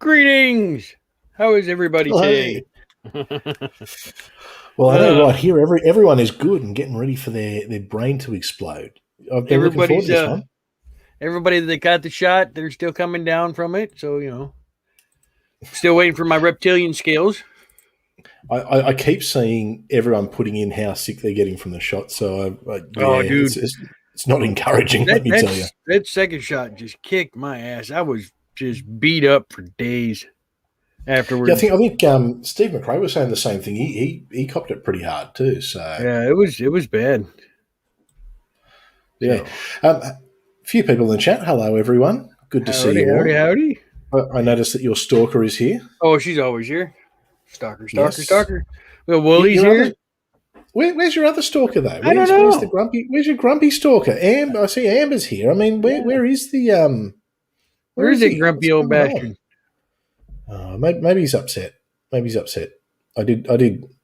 Greetings! How is everybody Oh, today? hey. Well, I know right here, everyone is good and getting ready for their brain to explode. I've been looking forward everybody's to this one. everybody that got the shot, they're still coming down from it. So still waiting for my reptilian scales. I keep seeing everyone putting in how sick they're getting from the shot. So, Oh, yeah, dude, it's not encouraging, that let me tell you. that's that second shot just kicked my ass. I was just beat up for days Yeah, afterwards. I think Steve McRae was saying the same thing. He copped it pretty hard too. So, Yeah, it was bad. yeah. So A few people in the chat. Hello, everyone. Good to see howdy, you howdy, all. howdy. I noticed that your stalker is here. Oh, she's always here. Stalker, stalker, Yes. stalker. Well, Woolie's Your other here. where's your other stalker though? I don't Where's the know. grumpy? Where's your grumpy stalker? I see Amber's here. I mean, Yeah, where is the Where where is is that he? What's grumpy old going on? bastard? Maybe he's upset. Maybe he's upset. I did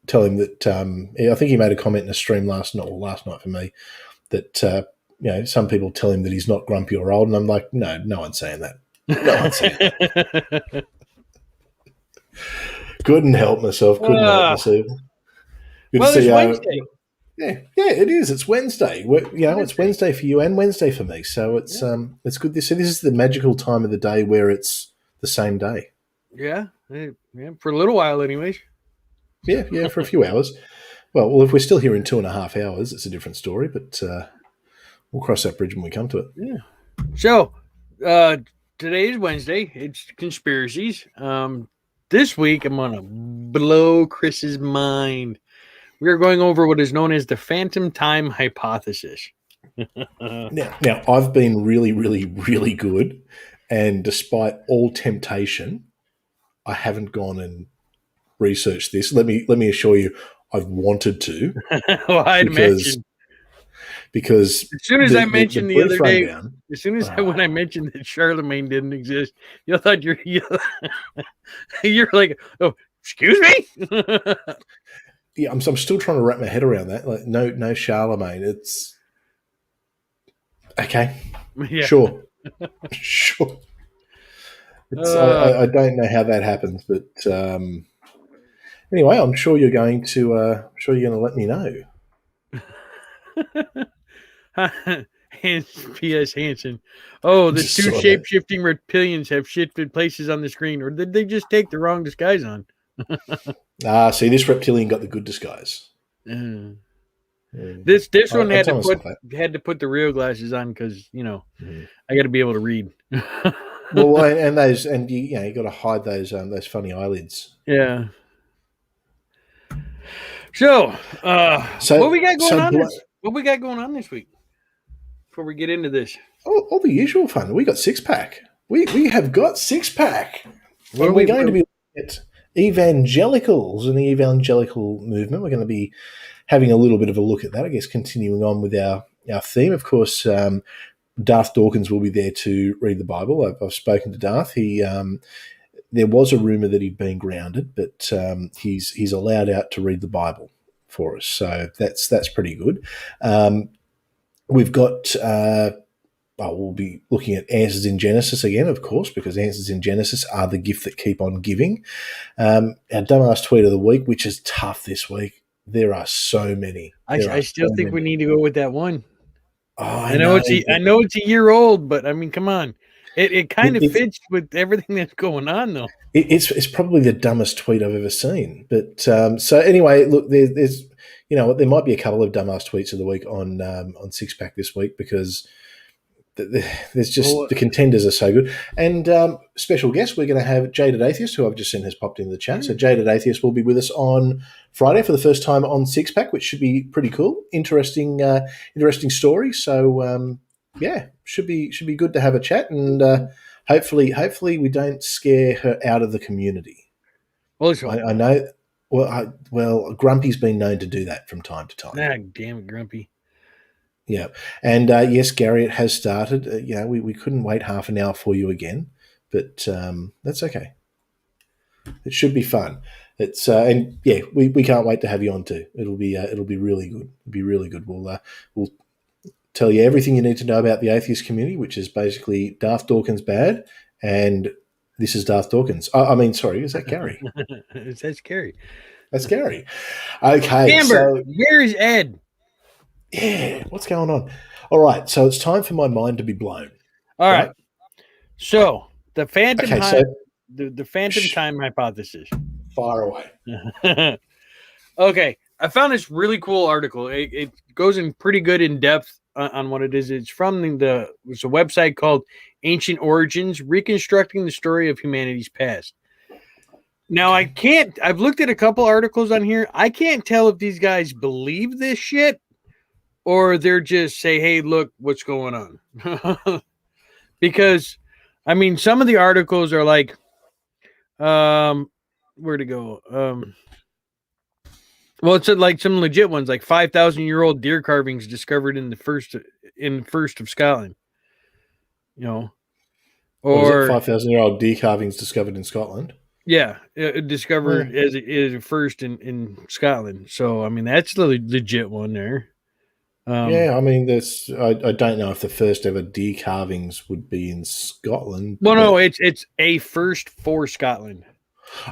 tell him that. I think he made a comment in a stream last night for me that some people tell him that he's not grumpy or old, and I'm like, no one's saying that. No one's saying that. Couldn't help myself. Couldn't help Ah, myself. Good to well, see it's you. Wednesday. Yeah, it is. It's Wednesday. It's Wednesday. Wednesday for you and Wednesday for me. So Yeah. it's good. So this is the magical time of the day where it's the same day. Yeah, for a little while, anyways. Yeah, for a few hours. Well, if we're still here in 2.5 hours, it's a different story. But we'll cross that bridge when we come to it. Yeah. So, uh, today is Wednesday. It's conspiracies. This week I'm gonna blow Chris's mind. We are going over what is known as the phantom time hypothesis. Now, I've been really, really, really good, and despite all temptation, I haven't gone and researched this. Let me assure you, I've wanted to Well, I'd because imagine. because As soon as I the mentioned the brief other day, rundown. as soon as when I Oh, mentioned that Charlemagne didn't exist, you thought you're like, oh, excuse me. yeah, I'm still trying to wrap my head around that. Like, no Charlemagne. It's okay, Yeah. sure, sure. It's Uh, I don't know how that happens, but anyway, I'm sure you're going to let me know. Hans P.S. Hansen. Oh, the Just two saw that. shape shifting reptilians have shifted places on the screen, or did they just take the wrong disguise on? See, this reptilian got the good disguise. Uh, Mm. this one I tell myself that. had to put the real glasses on because Mm. I got to be able to read. Well, and those, and you got to hide those funny eyelids. Yeah. So, what we So, got going so on this? What we got going on this week? Before we get into this, all the usual fun. We got six pack. We have got six pack, what are and we? we're going to be looking at evangelicals and the evangelical movement. We're going to be having a little bit of a look at that. I guess continuing on with our theme, of course. Darth Dawkins will be there to read the Bible. I've spoken to Darth. There was a rumor that he'd been grounded, but he's allowed out to read the Bible for us. So that's pretty good. We've got. We'll be looking at answers in Genesis again, of course, because answers in Genesis are the gift that keep on giving. Our dumbass tweet of the week, which is tough this week. There are so many. I still think we need to go with that one. Oh, I I know know, I but know it's a year old, but I mean, come on. It kind of it's fits with everything that's going on, though. it's probably the dumbest tweet I've ever seen. But so anyway, look, there's there might be a couple of dumbass tweets of the week on Six Pack this week because there's just Well, the contenders are so good. And special guest, we're going to have Jaded Atheist, who I've just seen has popped into the chat. So Jaded Atheist will be with us on Friday for the first time on Six Pack, which should be pretty cool. Interesting story. So yeah, should be good to have a chat, and hopefully we don't scare her out of the community. well, let's hope I not. know. Well, Grumpy's been known to do that from time to time. Ah, damn it, Grumpy. Yeah, and yes, Gary, it has started. We couldn't wait half an hour for you again, but that's okay. It should be fun. It's and yeah, we can't wait to have you on too. It'll be really good. It'll be really good. We'll tell you everything you need to know about the atheist community, which is basically Darth Dawkins bad and This is Darth Dawkins. I mean, sorry, is that Gary? It says Gary. That's Gary. Okay, Amber, so Gary's Ed. yeah, what's going on? All right, so it's time for my mind to be blown. All right. Right? So the Okay, so the phantom time hypothesis. fire away. Okay, I found this really cool article. It goes in pretty good in depth on what it is. It's from it's a website called Ancient Origins, reconstructing the story of humanity's past. Now I've looked at a couple articles on here. I can't tell if these guys believe this shit or they're just say, hey, look what's going on. Because I mean, some of the articles are like, where to go? Well, it's like some legit ones, like 5,000-year-old deer carvings discovered in the first of Scotland. You know, What is it? or 5,000-year-old deer carvings discovered in Scotland. yeah, discovered as a first in Scotland. So I mean, that's the legit one there. Yeah, I mean, I don't know if the first ever deer carvings would be in Scotland. Well, no, it's a first for Scotland.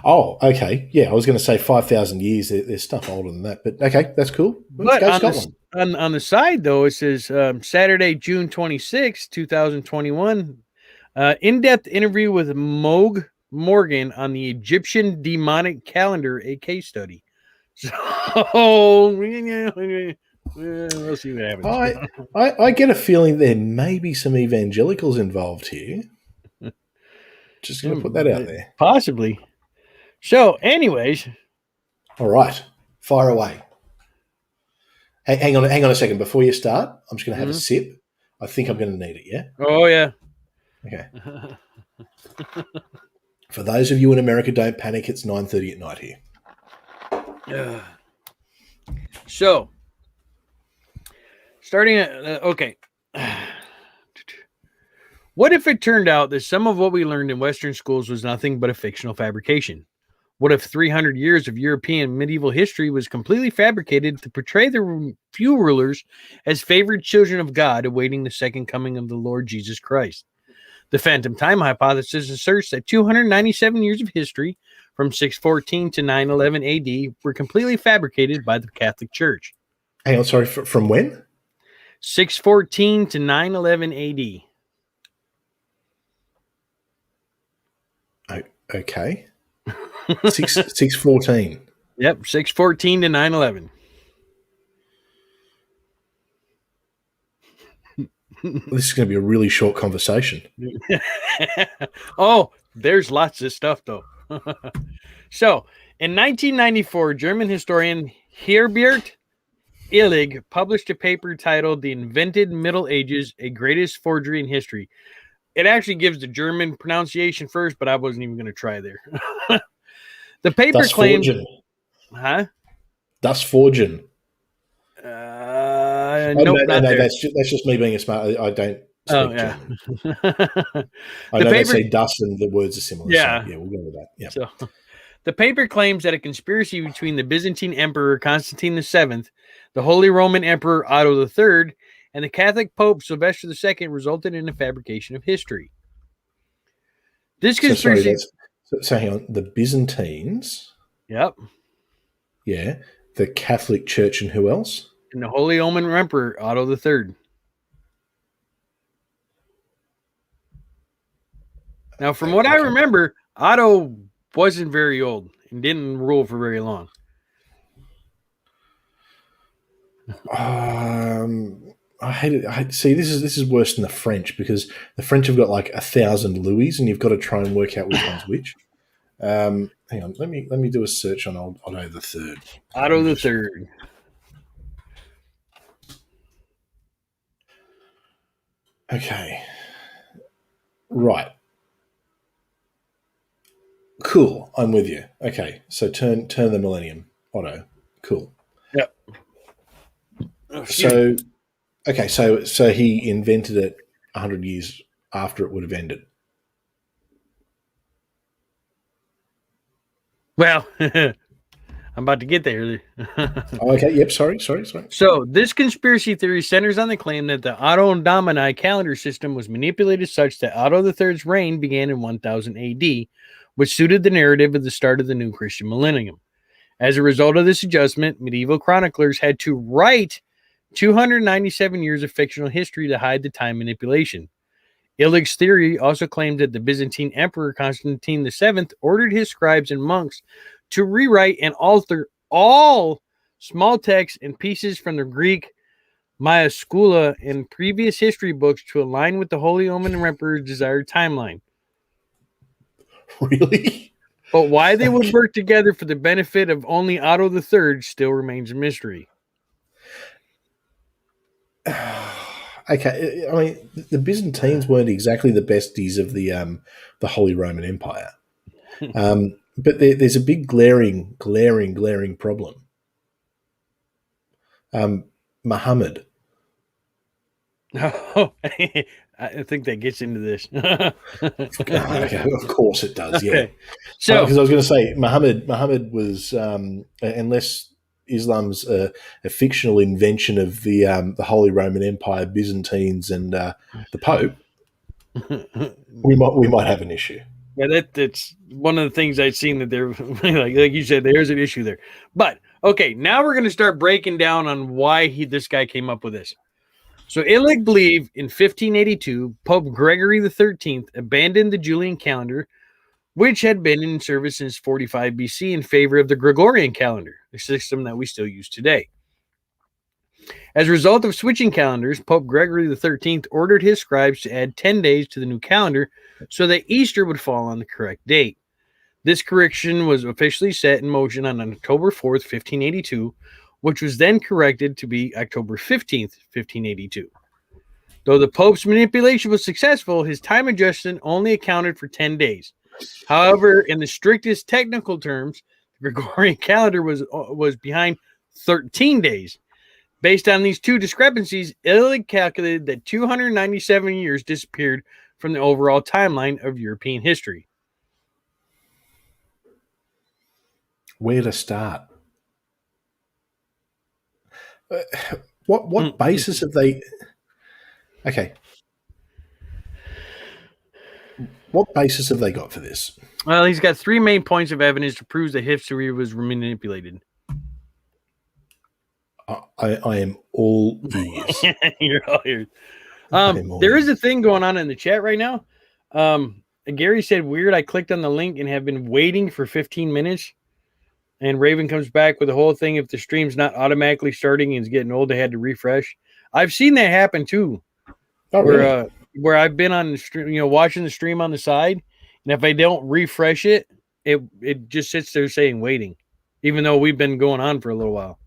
Oh, okay. Yeah, I was going to say 5,000 years. There's stuff older than that, but okay, that's cool. Let's But go on Scotland. on the side though, it says Saturday, June 26, 2021, in-depth interview with Moog Morgan on the Egyptian demonic calendar, a case study. So we'll see what happens. I get a feeling there may be some evangelicals involved here. Just going to put that out there. Possibly. So, anyways. All right. Fire away. Hang on a second. Before you start, I'm just going to have a sip. I think I'm going to need it, yeah? Oh, yeah. Okay. For those of you in America, don't panic. It's 9:30 at night here. So, starting at, okay. What if it turned out that some of what we learned in Western schools was nothing but a fictional fabrication? What if 300 years of European medieval history was completely fabricated to portray the few rulers as favored children of God awaiting the second coming of the Lord Jesus Christ? The phantom time hypothesis asserts that 297 years of history, from 614 to 911 AD, were completely fabricated by the Catholic Church. Hang on, sorry, from when? 614 to 911 AD. Okay. 614. Yep, 614 to 911. This is going to be a really short conversation. Oh, there's lots of stuff, though. So, in 1994, German historian Herbert Illig published a paper titled The Invented Middle Ages, A Greatest Forgery in History. It actually gives the German pronunciation first, but I wasn't even going to try there. The paper Das claims... Forgen. Huh? Das Forgen. Nope, no, there. that's just me being a smart. I don't speak German. I know they say "das" and the words are similar. Yeah, so, yeah, we'll go with that. Yeah. So, the paper claims that a conspiracy between the Byzantine Emperor Constantine VII, the Holy Roman Emperor Otto III, and the Catholic Pope Sylvester II resulted in a fabrication of history. This conspiracy. So hang on, the Byzantines. Yep. Yeah, the Catholic Church and who else? And the Holy Roman Emperor Otto III. Now, from what I remember, Otto wasn't very old and didn't rule for very long. I hate it. See, this is worse than the French because the French have got like 1,000 Louis, and you've got to try and work out which one's which. Hang on, let me do a search on Otto the Third. Otto the Third. Okay. Right. Cool. I'm with you. Okay. So turn the millennium. Otto. Cool. Yep. So, okay. So he invented it 100 years after it would have ended. Well, I'm about to get there. Oh, okay. Yep. Sorry. So, this conspiracy theory centers on the claim that the Otto Domini calendar system was manipulated such that Otto III's reign began in 1000 AD, which suited the narrative of the start of the new Christian millennium. As a result of this adjustment, medieval chroniclers had to write 297 years of fictional history to hide the time manipulation. Illig's theory also claimed that the Byzantine Emperor Constantine VII ordered his scribes and monks to rewrite and alter all small texts and pieces from the Greek Maiuscula and previous history books to align with the Holy Roman Emperor's desired timeline. Really? But why they would work together for the benefit of only Otto III still remains a mystery. Okay, I mean, the Byzantines weren't exactly the besties of the Holy Roman Empire, but there's a big glaring problem. Muhammad. Oh, I think that gets into this. Okay, of course it does. Yeah. Okay. So, because I was going to say Muhammad was, unless Islam's a fictional invention of the Holy Roman Empire, Byzantines, and the Pope, we might have an issue. Yeah, that's one of the things I've seen that they're like you said, there's an issue there. But okay, now we're going to start breaking down on why this guy came up with this. So Illig believed in 1582, Pope Gregory XIII abandoned the Julian calendar, which had been in service since 45 BC, in favor of the Gregorian calendar, the system that we still use today. As a result of switching calendars, Pope Gregory XIII ordered his scribes to add 10 days to the new calendar so that Easter would fall on the correct date. This correction was officially set in motion on October 4th, 1582, which was then corrected to be October 15th, 1582. Though the Pope's manipulation was successful, his time adjustment only accounted for 10 days. However, in the strictest technical terms, the Gregorian calendar was behind 13 days. Based on these two discrepancies, Illig calculated that 297 years disappeared from the overall timeline of European history. Where to start? What basis have they? Okay. What basis have they got for this? Well, he's got three main points of evidence to prove that history was manipulated. I am all ears. You're all ears. There is a thing going on in the chat right now. Gary said, weird, I clicked on the link and have been waiting for 15 minutes. And Raven comes back with the whole thing. If the stream's not automatically starting and it's getting old, they had to refresh. I've seen that happen too. Oh, really? Where I've been on the stream, watching the stream on the side, and if I don't refresh it, it just sits there saying waiting, even though we've been going on for a little while.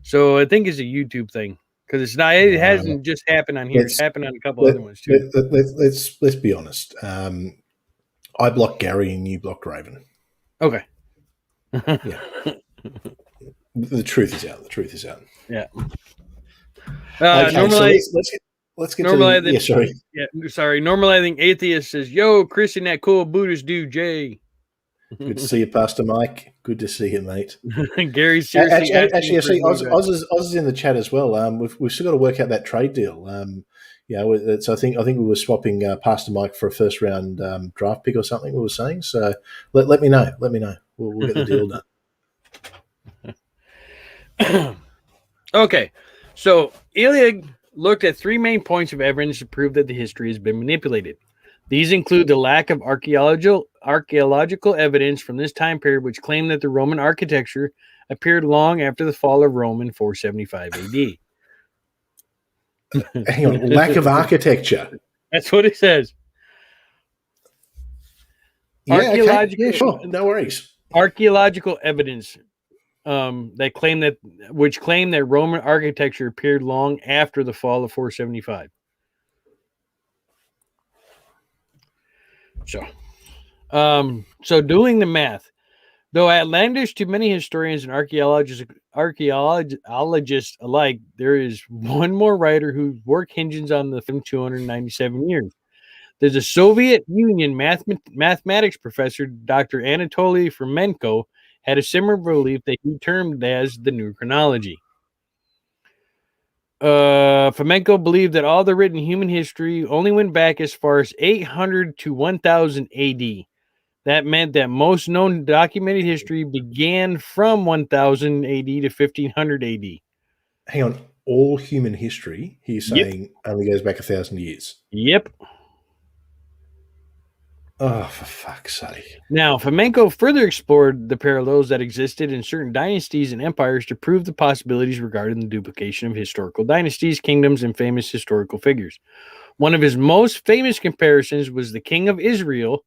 So I think it's a YouTube thing because it's not. It hasn't just happened on here. It's happened on a couple other ones too. Let's be honest. I blocked Gary and you blocked Raven. Okay. Yeah. The truth is out. Yeah. Okay, normally, so let's get to sorry. Yeah, sorry. Normalizing atheist says, "Yo, Chris and that cool Buddhist dude, Jay." Good to see you, Pastor Mike. Good to see you, mate. Gary's seriously actually, I see Oz is in the chat as well. We've still got to work out that trade deal. So I think we were swapping Pastor Mike for a first round draft pick or something. We were saying. So let me know. We'll get the deal done. Okay, so Illig looked at three main points of evidence to prove that the history has been manipulated. These include the lack of archaeological evidence from this time period, which claimed that the Roman architecture appeared long after the fall of Rome in 475 AD. Hang on, lack of architecture. That's what it says. Yeah, okay. Yeah, sure. No worries. Archaeological evidence which claim that Roman architecture appeared long after the fall of 475. So doing the math, though outlandish to many historians and archaeologists alike, there is one more writer whose work hinges on the 297 years. There's a Soviet Union mathematics professor, Dr. Anatoly Fomenko, had a similar belief that he termed as the new chronology. Fomenko believed that all the written human history only went back as far as 800 to 1000 AD. That meant that most known documented history began from 1000 AD to 1500 AD. Hang on, all human history, he's Yep. saying, only goes back 1,000 years. Yep. Oh, for fuck's sake. Now, Fomenko further explored the parallels that existed in certain dynasties and empires to prove the possibilities regarding the duplication of historical dynasties, kingdoms, and famous historical figures. One of his most famous comparisons was the king of Israel,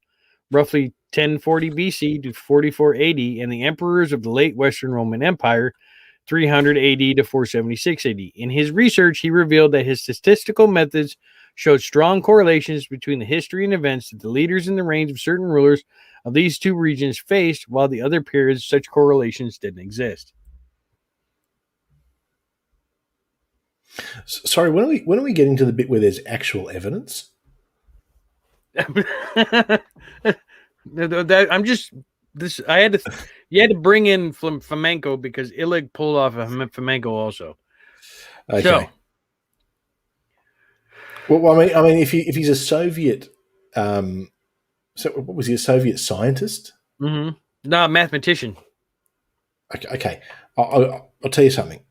roughly 1040 BC to 44 AD, and the emperors of the late Western Roman Empire, 300 AD to 476 AD. In his research, he revealed that his statistical methods showed strong correlations between the history and events that the leaders in the reigns of certain rulers of these two regions faced, while the other periods such correlations didn't exist. Sorry, when are we getting to the bit where there's actual evidence? I'm just this. I had to. You had to bring in Fomenko because Illig pulled off a Fomenko also. Okay. So, well, I mean, if he's a Soviet, so what was he? A Soviet scientist? no, mathematician. Okay. I'll tell you something.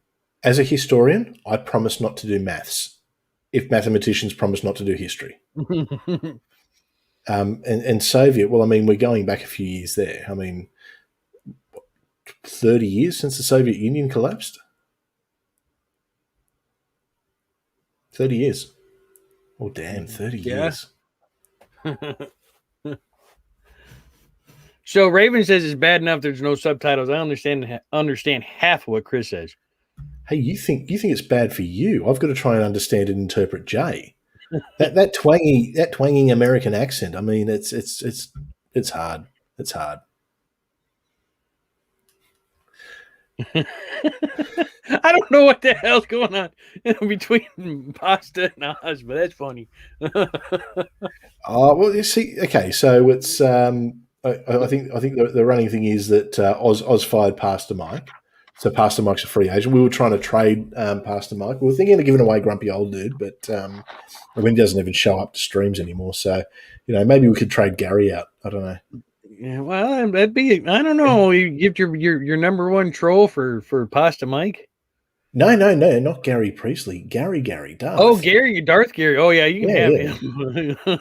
As a historian, I promise not to do maths. If mathematicians promise not to do history. And Soviet, well, I mean, we're going back a few years there. I mean, 30 years since the Soviet Union collapsed? 30 years. Oh, damn, 30 years. So Raven says it's bad enough there's no subtitles. I understand half of what Chris says. Hey, you think it's bad for you? I've got to try and understand and interpret Jay. that twanging American accent. I mean, it's hard. It's hard. I don't know what the hell's going on between Pasta and Oz, but that's funny. Well, you see, okay, so it's I think the running thing is that Oz fired Pastor Mike, so Pastor Mike's a free agent. We were trying to trade Pastor Mike. We were thinking of giving away Grumpy Old Dude, but I mean, he doesn't even show up to streams anymore. So maybe we could trade Gary out. I don't know. Yeah, well, that'd be. I don't know. You give your number one troll for Pasta Mike. No, not Gary Priestley. Gary Darth. Oh, Darth Gary. Oh, yeah, you can have him.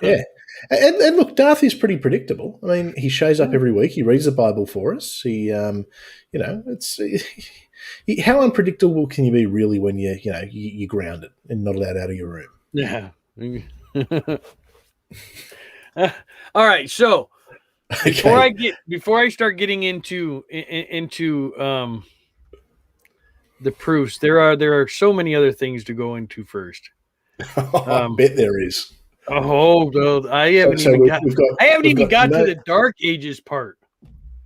Yeah. And look, Darth is pretty predictable. I mean, he shows up every week. He reads the Bible for us. He, it's how unpredictable can you be really when you're grounded and not allowed out of your room? Yeah. All right. So before I start getting into the proofs, there are so many other things to go into first. I bet there is. Oh, I haven't even got to the Dark Ages part.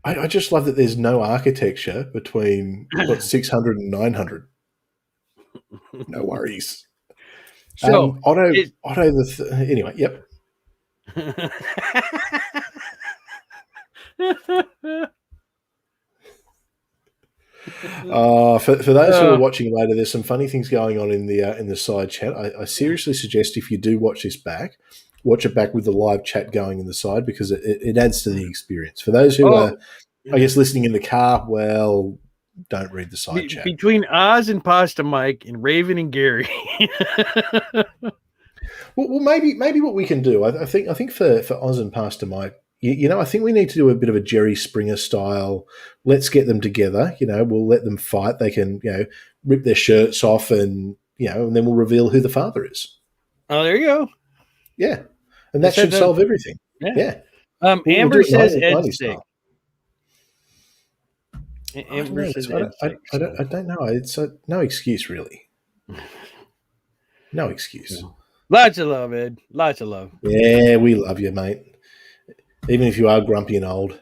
I just love that there's no architecture between 600 and 900. No worries. So anyway, yep. For those who are watching later, there's some funny things going on in the side chat. I seriously suggest if you do watch this back, watch it back with the live chat going in the side because it adds to the experience. For those who are, I guess, listening in the car, well, don't read the side chat. Between Oz and Pasta Mike and Raven and Gary. well, maybe what we can do, I think for Oz and Pasta Mike, I think we need to do a bit of a Jerry Springer style. Let's get them together. We'll let them fight. They can, rip their shirts off, and and then we'll reveal who the father is. Oh, there you go. Yeah, and that should solve everything. Yeah. Amber says Ed's sick. Amber says Ed's sick. I don't know. It's no excuse, really. No excuse. Lots of love, Ed. Lots of love. Yeah, we love you, mate. Even if you are grumpy and old,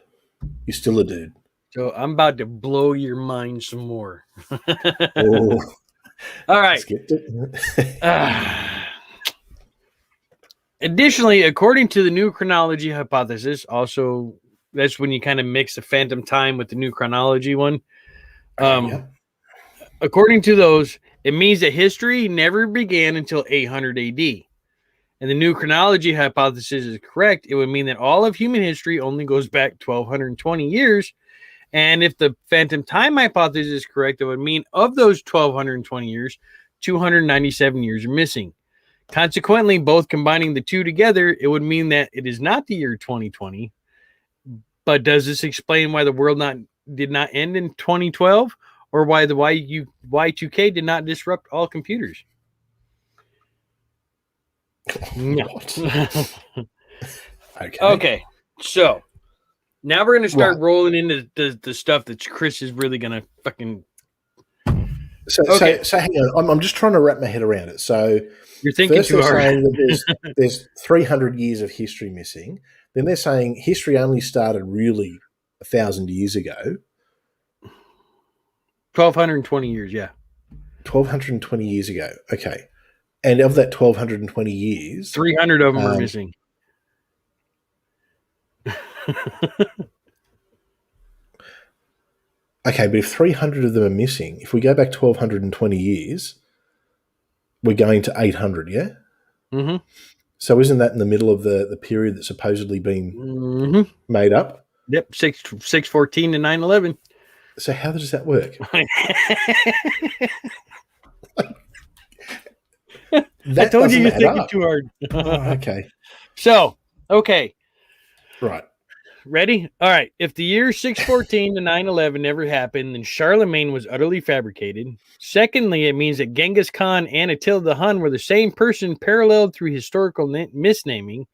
you're still a dude. So I'm about to blow your mind some more. All right. Additionally, according to the new chronology hypothesis, also that's when you kind of mix the phantom time with the new chronology one. Yeah. According to those, it means that history never began until 800 AD. And the new chronology hypothesis is correct. It would mean that all of human history only goes back 1220 years. And if the phantom time hypothesis is correct, it would mean of those 1220 years, 297 years are missing. Consequently, both combining the two together, it would mean that it is not the year 2020. But does this explain why the world did not end in 2012, or why the Y2K did not disrupt all computers? No. Okay. So now we're gonna start rolling into the stuff that Chris is really gonna fucking. So hang on. I'm just trying to wrap my head around it. So you're thinking too hard. Saying that there's 300 years of history missing. Then they're saying history only started really 1,000 years ago. 1,220 years, yeah. 1,220 years ago. Okay. And of that 1,220 years, 300 of them are missing. Okay, but if 300 of them are missing, if we go back 1,220 years, we're going to 800, yeah? Mm-hmm. So isn't that in the middle of the period that's supposedly been made up? Yep, 614 to 911. So how does that work? I told you you're thinking too hard. Okay. So, okay. Right. Ready? All right. If the year 614 to 911 never happened, then Charlemagne was utterly fabricated. Secondly, it means that Genghis Khan and Attila the Hun were the same person paralleled through historical misnaming.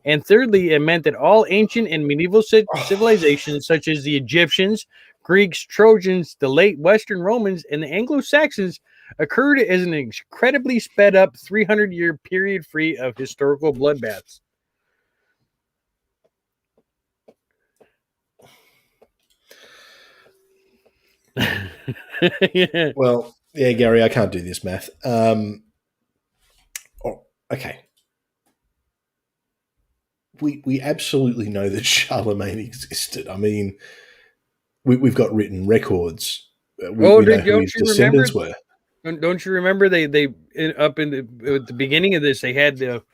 And thirdly, it meant that all ancient and medieval civilizations, such as the Egyptians, Greeks, Trojans, the late Western Romans, and the Anglo-Saxons, occurred as an incredibly sped up 300-year period free of historical bloodbaths. Yeah. Well, yeah, Gary, I can't do this math. Okay. We absolutely know that Charlemagne existed. I mean, we've got written records. We know who his descendants were. Don't you remember they up in at the beginning of this, they had to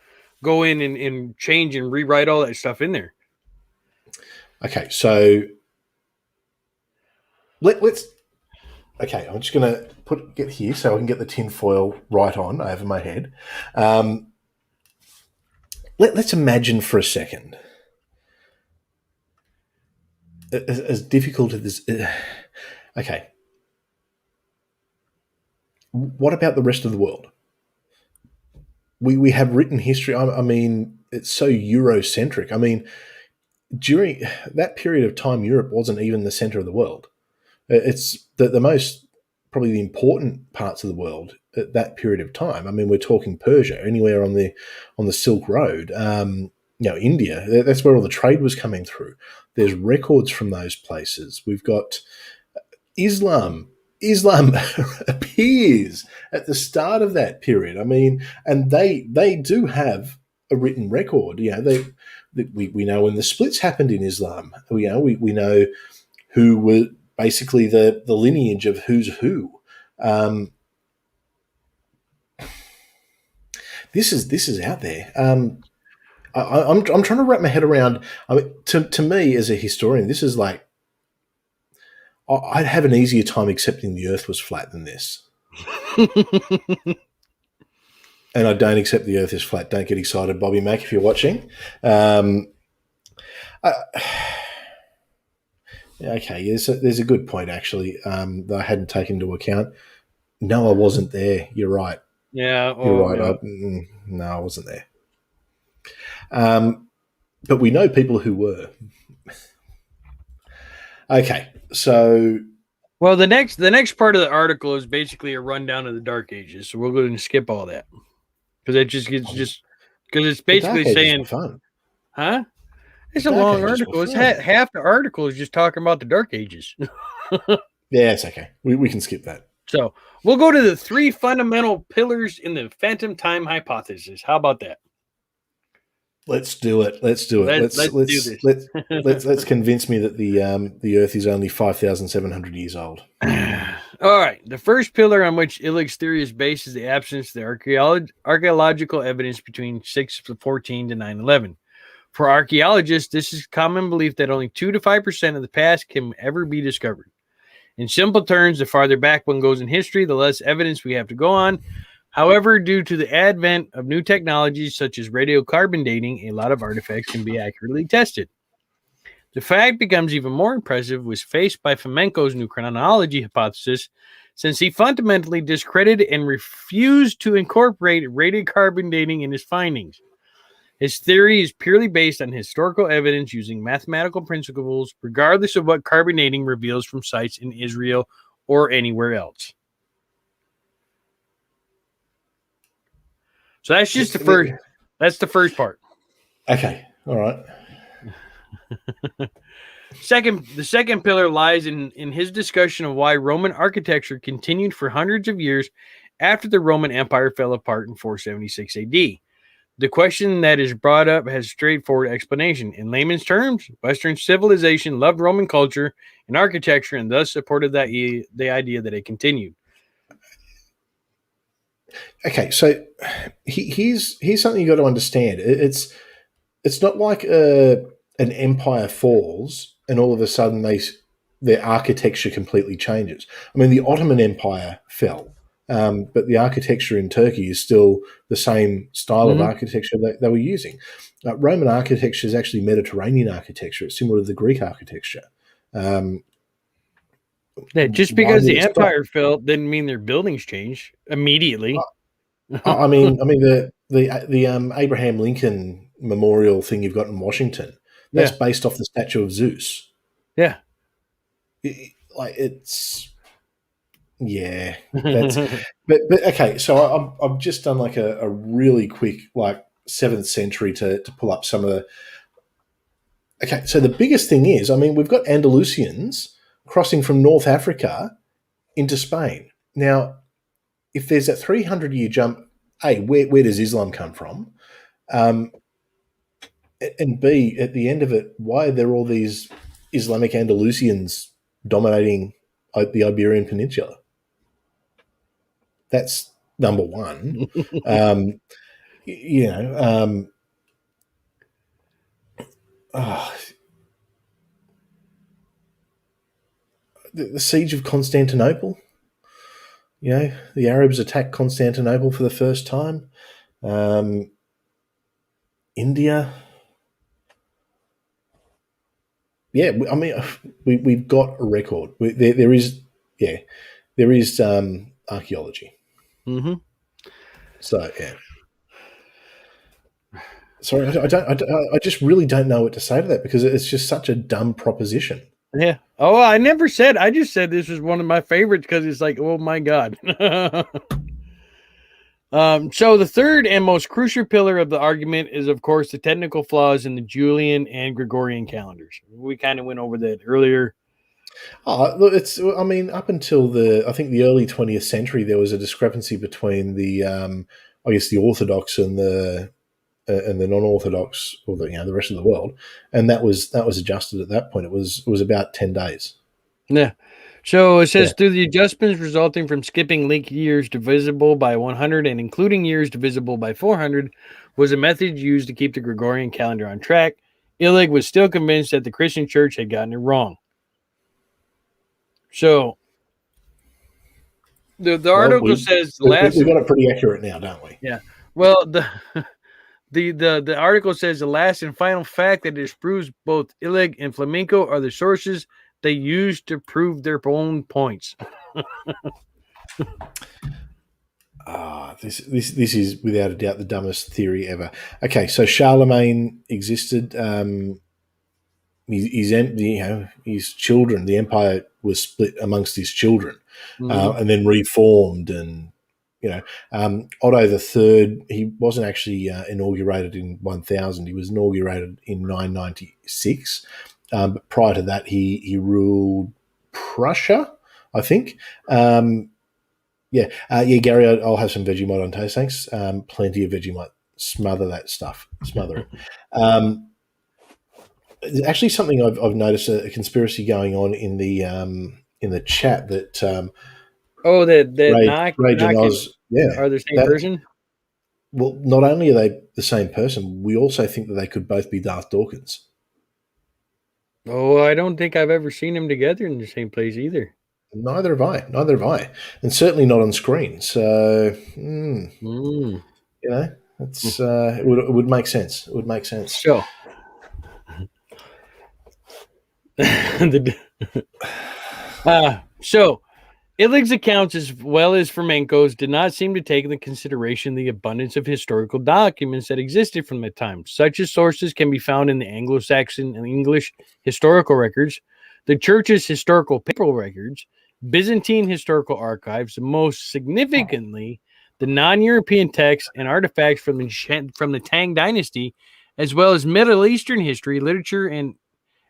go in and change and rewrite all that stuff in there. Okay, so let's. Okay, I'm just going to get here so I can get the tinfoil right on over my head. Let's imagine for a second, as difficult as this. Okay, what about the rest of the world? We have written history. I mean, it's so Eurocentric. I mean, during that period of time, Europe wasn't even the center of the world. It's the most, probably the important parts of the world at that period of time. I mean, we're talking Persia, anywhere on the Silk Road, India. That's where all the trade was coming through. There's records from those places. We've got Islam. Islam appears at the start of that period. I mean, and they do have a written record. You know, we know when the splits happened in Islam. We know who were basically the lineage of who's who. This is out there. I'm trying to wrap my head around. I mean, to me as a historian, this is like, I'd have an easier time accepting the Earth was flat than this. And I don't accept the Earth is flat. Don't get excited, Bobby Mac, if you're watching. Okay, there's a good point, actually, that I hadn't taken into account. No, I wasn't there. You're right. Yeah. You're right. Yeah. No, I wasn't there. But we know people who were. Okay, so... Well, the next part of the article is basically a rundown of the Dark Ages, so we'll go ahead and skip all that. Because it because it's basically saying... fun. Huh? It's a long article. It's half the article is just talking about the Dark Ages. Yeah, it's okay. We can skip that. So we'll go to the 3 fundamental pillars in the phantom time hypothesis. How about that? Let's do it. Let's do it. Let's Let's do let's this. let's let's convince me that the Earth is only 5,700 years old. All right. The first pillar on which Illig's theory is based is the absence of the archaeological evidence between 614 to 911. For archaeologists, this is common belief that only 2 to 5% of the past can ever be discovered. In simple terms, the farther back one goes in history, the less evidence we have to go on. However, due to the advent of new technologies such as radiocarbon dating, a lot of artifacts can be accurately tested. The fact becomes even more impressive was faced by Fomenko's new chronology hypothesis, since he fundamentally discredited and refused to incorporate radiocarbon dating in his findings. His theory is purely based on historical evidence using mathematical principles, regardless of what carbon dating reveals from sites in Israel or anywhere else. So that's just the first. That's the first part. Okay, all right. The second pillar lies in his discussion of why Roman architecture continued for hundreds of years after the Roman Empire fell apart in 476 AD. The question that is brought up has a straightforward explanation. In layman's terms, Western civilization loved Roman culture and architecture and thus supported the idea that it continued. Okay, so here's something you got to understand. It's not like an empire falls and all of a sudden their architecture completely changes. I mean, the Ottoman Empire fell, but the architecture in Turkey is still the same style of architecture that they were using. Roman architecture is actually Mediterranean architecture. It's similar to the Greek architecture. Just because the empire fell didn't mean their buildings changed immediately. I mean the Abraham Lincoln Memorial thing you've got in Washington, that's based off the statue of Zeus. Yeah. That's but okay. So I've just done like a really quick 7th century to pull up some of the. Okay, so the biggest thing is, I mean, we've got Andalusians crossing from North Africa into Spain. Now, if there's a 300-year jump, A, where does Islam come from? And B, at the end of it, why are there all these Islamic Andalusians dominating the Iberian Peninsula? That's number one. The siege of Constantinople. The Arabs attacked Constantinople for the first time. India. Yeah, I mean, we've got a record. There is archaeology. Mm-hmm. So yeah. Sorry, I just really don't know what to say to that because it's just such a dumb proposition. Yeah. Oh, I never said. I just said this was one of my favorites because it's like, oh my god. So the third and most crucial pillar of the argument is, of course, the technical flaws in the Julian and Gregorian calendars. We kind of went over that earlier. I mean, up until the early 20th century, there was a discrepancy between the Orthodox and the non-Orthodox, or the rest of the world, and that was adjusted at that point. It was about 10 days. Yeah. So it says through the adjustments resulting from skipping leap years divisible by 100 and including years divisible by 400 was a method used to keep the Gregorian calendar on track. Illig was still convinced that the Christian church had gotten it wrong. So the article says we got it pretty accurate now, don't we? Yeah. Well, the article says the last and final fact that disproves both Illig and Flamenco are the sources they use to prove their own points. This is without a doubt the dumbest theory ever. Okay, so Charlemagne existed. His children, the empire was split amongst his children, and then reformed. And Otto III, he wasn't actually inaugurated in 1000. He was inaugurated in 996. But prior to that, he ruled Prussia, I think. Gary, I'll have some Vegemite on toast, thanks. Plenty of Vegemite smother that stuff, smother it. There's actually something I've noticed a conspiracy going on in the chat that Oh, that Rage and knock and Oz, yeah, are the same that person? well, not only are they the same person, we also think that they could both be Darth Dawkins. Oh, I don't think I've ever seen them together in the same place either. Neither have I. Neither have I, and certainly not on screen. So, Mm. it's it would make sense. It would make sense. So, so Illig's accounts, as well as Flamenco's, did not seem to take into consideration the abundance of historical documents that existed from that time. Such as sources can be found in the Anglo-Saxon and English historical records, the Church's historical papal records, Byzantine historical archives, most significantly, the non-European texts and artifacts from the Tang Dynasty, as well as Middle Eastern history, literature, and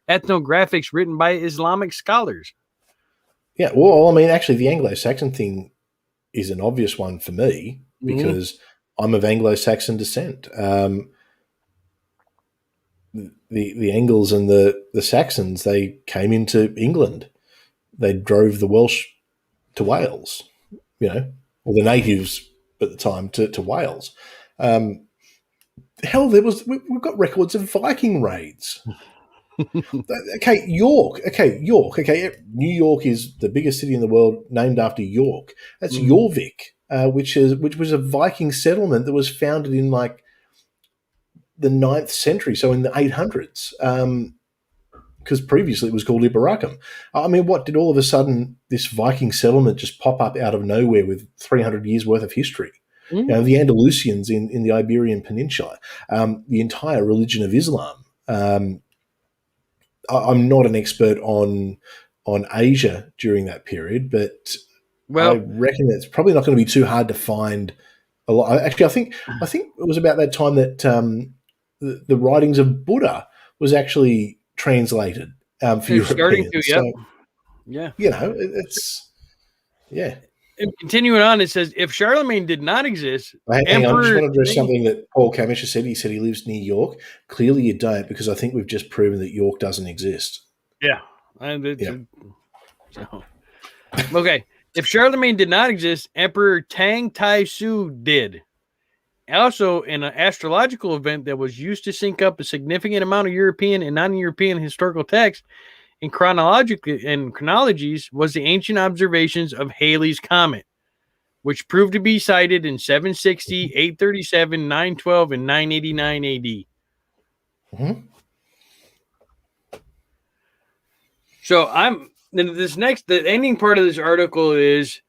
ethnographics written by Islamic scholars. Yeah, well, I mean, actually, the Anglo-Saxon thing is an obvious one for me because I'm of Anglo-Saxon descent. The Angles and the Saxons, they came into England. They drove the Welsh to Wales, or the natives at the time to Wales. Hell, we've got records of Viking raids. Okay, York. Okay, New York is the biggest city in the world, named after York. That's Jorvik, which was a Viking settlement that was founded in like the 9th century, so in the 800s. Because previously it was called Ibaracum. I mean, what did all of a sudden this Viking settlement just pop up out of nowhere with 300 years worth of history? The Andalusians in the Iberian Peninsula, the entire religion of Islam. I'm not an expert on Asia during that period, but I reckon it's probably not going to be too hard to find a lot. Actually, I think it was about that time that the writings of Buddha was actually translated for Europeans. Yeah. It's yeah. And continuing on, it says, if Charlemagne did not exist, hang on, I just want to address something that Paul Camish said. He said he lives near York. Clearly you don't, because I think we've just proven that York doesn't exist. Yeah. Okay. If Charlemagne did not exist, Emperor Tang Tai Su did. Also, in an astrological event that was used to sync up a significant amount of European and non-European historical texts in chronologies was the ancient observations of Halley's Comet, which proved to be sighted in 760, 837, 912, and 989 AD. So the ending part of this article is,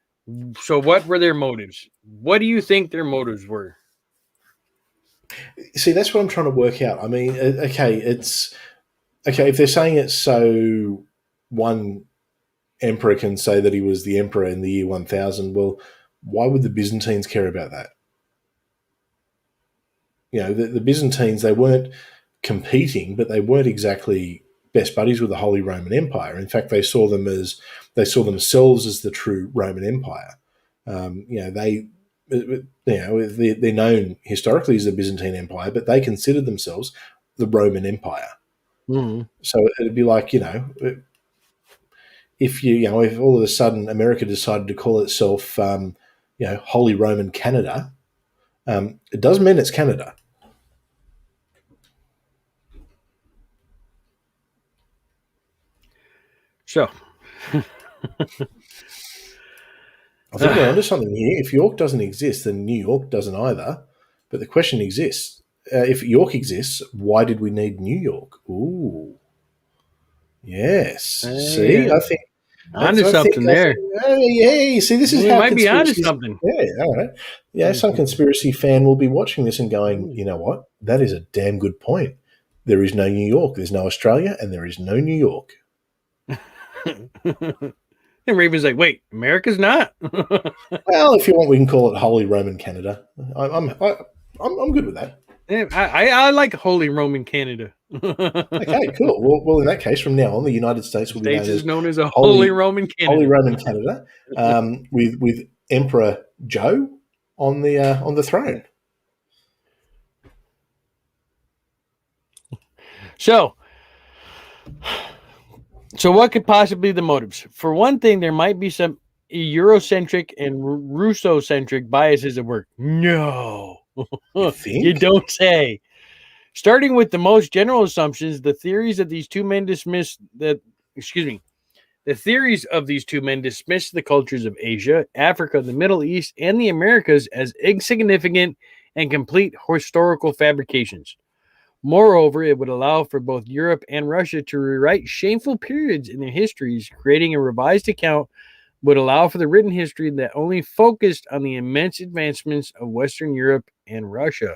so what were their motives? What do you think their motives were? See, that's what I'm trying to work out. I mean, okay, if they're saying it's so one emperor can say that he was the emperor in the year 1000, well, why would the Byzantines care about that? The Byzantines, they weren't competing, but they weren't exactly best buddies with the Holy Roman Empire. In fact, they saw themselves as the true Roman Empire. They're known historically as the Byzantine Empire, but they considered themselves the Roman Empire. So it'd be like, if all of a sudden America decided to call itself, Holy Roman Canada, it doesn't mean it's Canada. So, I think we're onto something here. If York doesn't exist, then New York doesn't either. But the question exists. If York exists, why did we need New York? Ooh. Yes. See, I think onto something there. Hey, see, this is we how might be onto something. Yeah, all right. Yeah, some conspiracy fan will be watching this and going, you know what? That is a damn good point. There is no New York. There's no Australia, and there is no New York. And Raven's like, wait, America's not? Well, if you want, we can call it Holy Roman Canada. I'm good with that. I like Holy Roman Canada. Okay, cool. Well, in that case, from now on, the United States will be known as a Holy Roman Canada. Holy Roman Canada, with Emperor Joe on the throne. So, what could possibly be the motives? For one thing, there might be some Eurocentric and Russocentric biases at work. No, You you think? don't say. Starting with the most general assumptions, the theories of these two men dismiss that. Excuse me. The theories of these two men dismiss the cultures of Asia, Africa, the Middle East, and the Americas as insignificant and complete historical fabrications. Moreover, it would allow for both Europe and Russia to rewrite shameful periods in their histories, creating a revised account would allow for the written history that only focused on the immense advancements of Western Europe and Russia.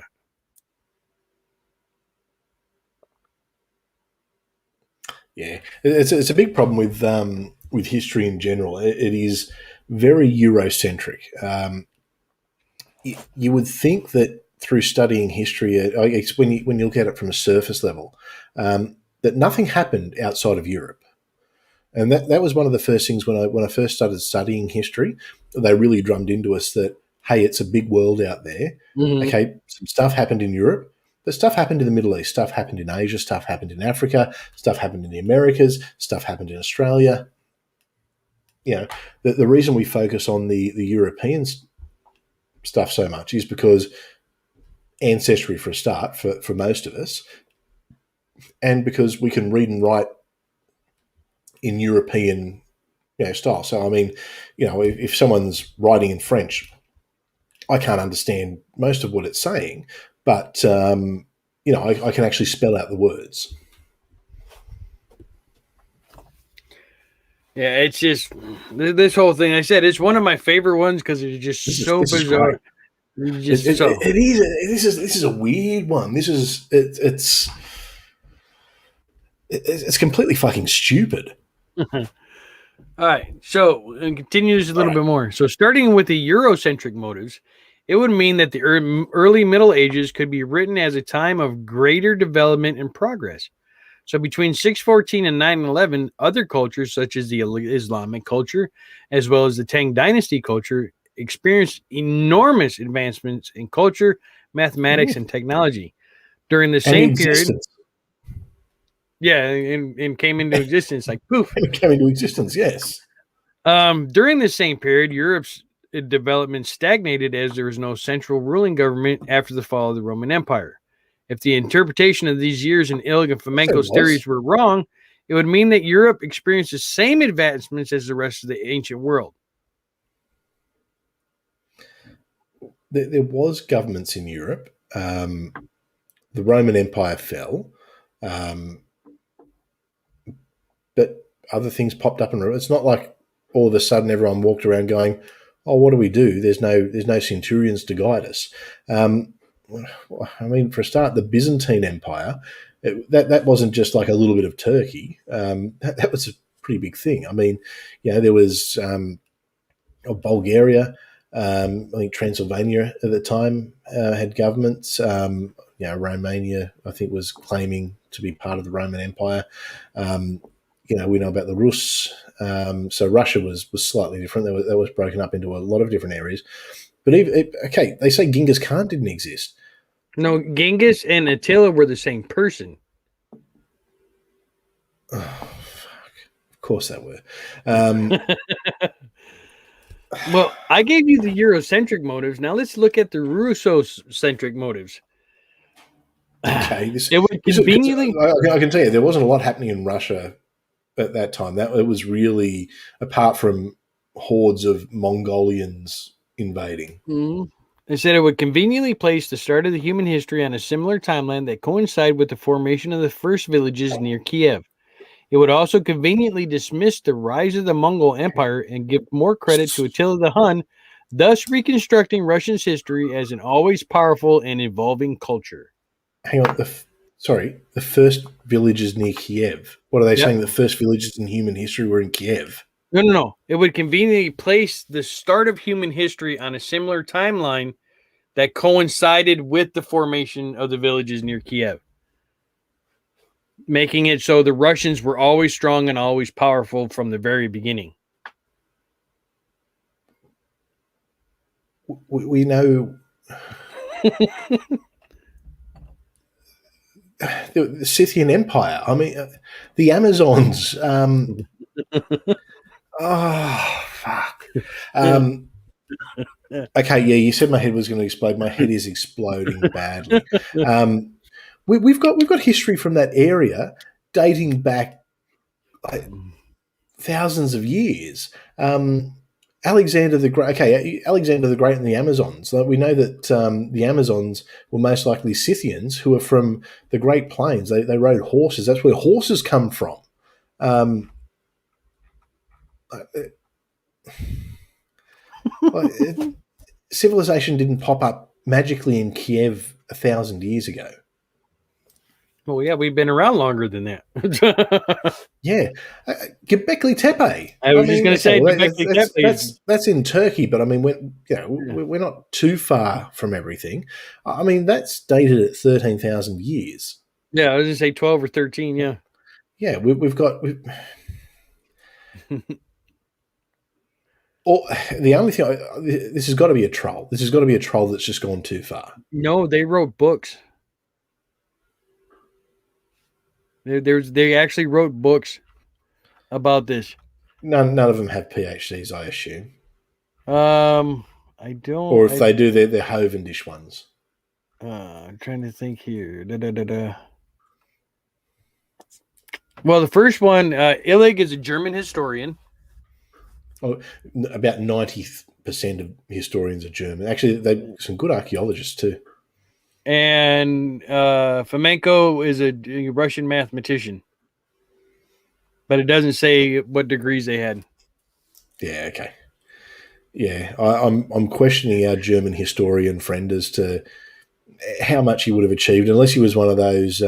Yeah, it's a big problem with history in general. It is very Eurocentric. You would think that through studying history, I guess when you look at it from a surface level, that nothing happened outside of Europe. And that was one of the first things when I first started studying history. They really drummed into us that, hey, it's a big world out there. Mm-hmm. Okay, some stuff happened in Europe, but stuff happened in the Middle East, stuff happened in Asia, stuff happened in Africa, stuff happened in the Americas, stuff happened in Australia. You know, the reason we focus on the European stuff so much is because ancestry for a start for most of us, and because we can read and write in European style. So I mean, if someone's writing in French, I can't understand most of what it's saying, but I can actually spell out the words. Yeah, it's just this whole thing. I said it's one of my favorite ones because it's just so This is great. bizarre. Just so. It is. This is a weird one. It's completely fucking stupid. All right, so and continue this a All little right. bit more. So, starting with the Eurocentric motives, it would mean that the early Middle Ages could be written as a time of greater development and progress. So, between 614 and 911, other cultures such as the Islamic culture, as well as the Tang Dynasty culture, experienced enormous advancements in culture, mathematics, and technology. During the And same period, existence. yeah, and came into existence like poof. And it came into existence. Yes. During this same period, Europe's development stagnated as there was no central ruling government after the fall of the Roman Empire. If the interpretation of these years in Ilg and Yes, there Fomenko's theories was. were wrong, it would mean that Europe experienced the same advancements as the rest of the ancient world. There was governments in Europe. The Roman Empire fell, um, but other things popped up, and it's not like all of a sudden everyone walked around going, "Oh, what do we do? There's no centurions to guide us." Um, I mean, for a start, the Byzantine Empire that wasn't just like a little bit of Turkey. That was a pretty big thing. I mean, there was Bulgaria. I think Transylvania at the time had governments. Romania, I think, was claiming to be part of the Roman Empire. Um, we know about the Rus. So Russia was slightly different. That was broken up into a lot of different areas. But okay, they say Genghis Khan didn't exist. No, Genghis and Attila were the same person. Oh, of course they were. Um, Well, I gave you the Eurocentric motives. Now let's look at the Russo-centric motives. okay, It would conveniently. I can tell you there wasn't a lot happening in Russia at that time. That it was really, apart from hordes of Mongolians invading. Mhm. They said it would conveniently place the start of the human history on a similar timeline that coincided with the formation of the first villages near Kiev. It would also conveniently dismiss the rise of the Mongol Empire and give more credit to Attila the Hun, thus reconstructing Russia's history as an always powerful and evolving culture. Hang on, the first villages near Kiev. What are they Yep. saying? The first villages in human history were in Kiev. No, no, no. It would conveniently place the start of human history on a similar timeline that coincided with the formation of the villages near Kiev, making it so the Russians were always strong and always powerful from the very beginning. We know the Scythian Empire. I mean, the Amazons. Oh, fuck. Okay, yeah, you said my head was going to explode. My head is exploding badly. We've got history from that area dating back like, thousands of years. Alexander the Great. Okay, Alexander the Great and the Amazons. Like, we know that the Amazons were most likely Scythians who are from the Great Plains. They rode horses. That's where horses come from. Um, Civilization didn't pop up magically in Kiev 1,000 years ago. Well, yeah, we've been around longer than that. Yeah, Göbekli Tepe. I I was just mean, going to okay, say, well, Göbekli Tepe is. that's in Turkey, but I mean, Yeah. we're not too far from everything. I mean, that's dated at 13,000 years. Yeah, I was going to say 12 or 13. Yeah. Yeah, we've got. Or the only thing, this has got to be a troll. This has got to be a troll that's just gone too far. No, they wrote books. They actually wrote books about this. None of them have PhDs, I assume. I don't. Or if they do, they're Hovendish ones. I'm trying to think here. Well, the first one, Illig is a German historian. Oh, about 90% of historians are German. Actually, they're some good archaeologists too. And Fomenko is a Russian mathematician. But it doesn't say what degrees they had. Yeah, okay. Yeah, I'm questioning our German historian friend as to how much he would have achieved, unless he was one of those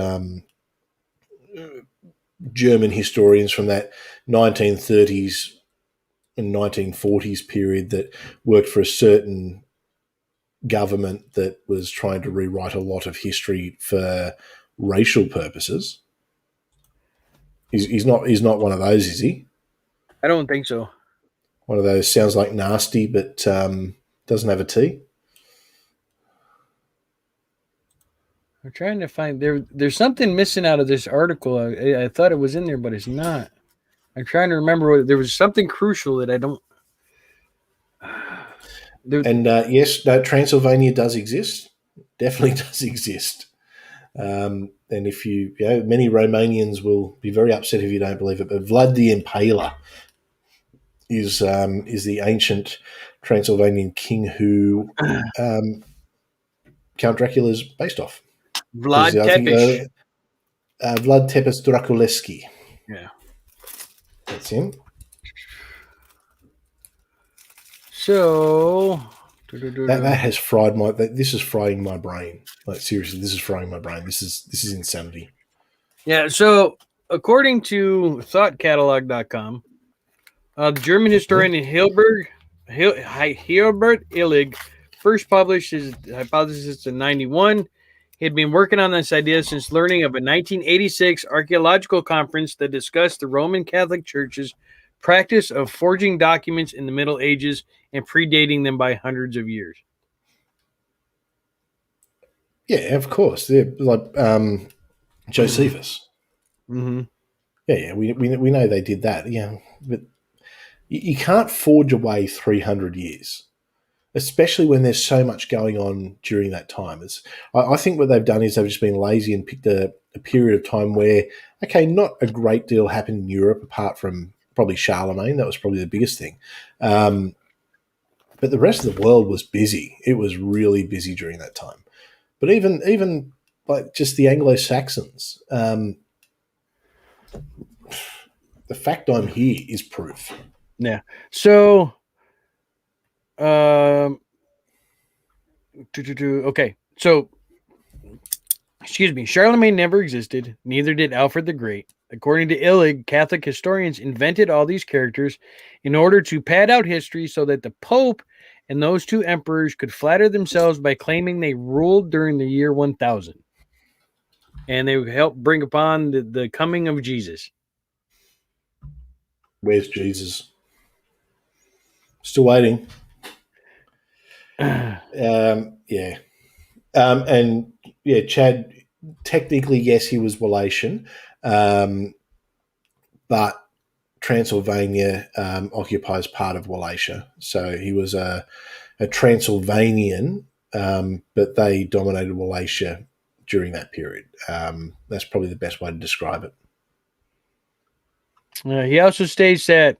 German historians from that 1930s and 1940s period that worked for a certain government that was trying to rewrite a lot of history for racial purposes. He's not one of those, is he? I don't think so. One of those sounds like nasty, but doesn't have a T. I'm trying to find there's something missing out of this article. I thought it was in there, but it's not. I'm trying to remember there was something crucial that I don't. And yes, no, Transylvania does exist. Definitely does exist. And if many Romanians will be very upset if you don't believe it. But Vlad the Impaler is the ancient Transylvanian king who Count Dracula is based off. Vlad Tepes. Vlad Tepes Draculescu. Yeah, that's him. So that has fried my. This is frying my brain. Like, seriously, this is frying my brain. This is insanity. Yeah. So according to ThoughtCatalog.com, the German historian Hilbert Illig first published his hypothesis in 1991. He had been working on this idea since learning of a 1986 archaeological conference that discussed the Roman Catholic Church's practice of forging documents in the Middle Ages and predating them by hundreds of years. Yeah, of course. They're like Josephus. Mm-hmm. Yeah, we know they did that. Yeah, but you can't forge away 300 years, especially when there's so much going on during that time. I think what they've done is they've just been lazy and picked a period of time where, okay, not a great deal happened in Europe apart from probably Charlemagne. That was probably the biggest thing. But the rest of the world was busy. It was really busy during that time. But even like just the Anglo-Saxons, the fact I'm here is proof. Yeah. So, okay. So, excuse me. Charlemagne never existed. Neither did Alfred the Great. According to Illig, Catholic historians invented all these characters in order to pad out history so that the Pope and those two emperors could flatter themselves by claiming they ruled during the year 1000. And they would help bring upon the coming of Jesus. Where's Jesus? Still waiting. Yeah. And yeah, Chad, technically, yes, he was Wallachia, but Transylvania occupies part of Wallachia. So he was a Transylvanian, but they dominated Wallachia during that period. That's probably the best way to describe it. He also states that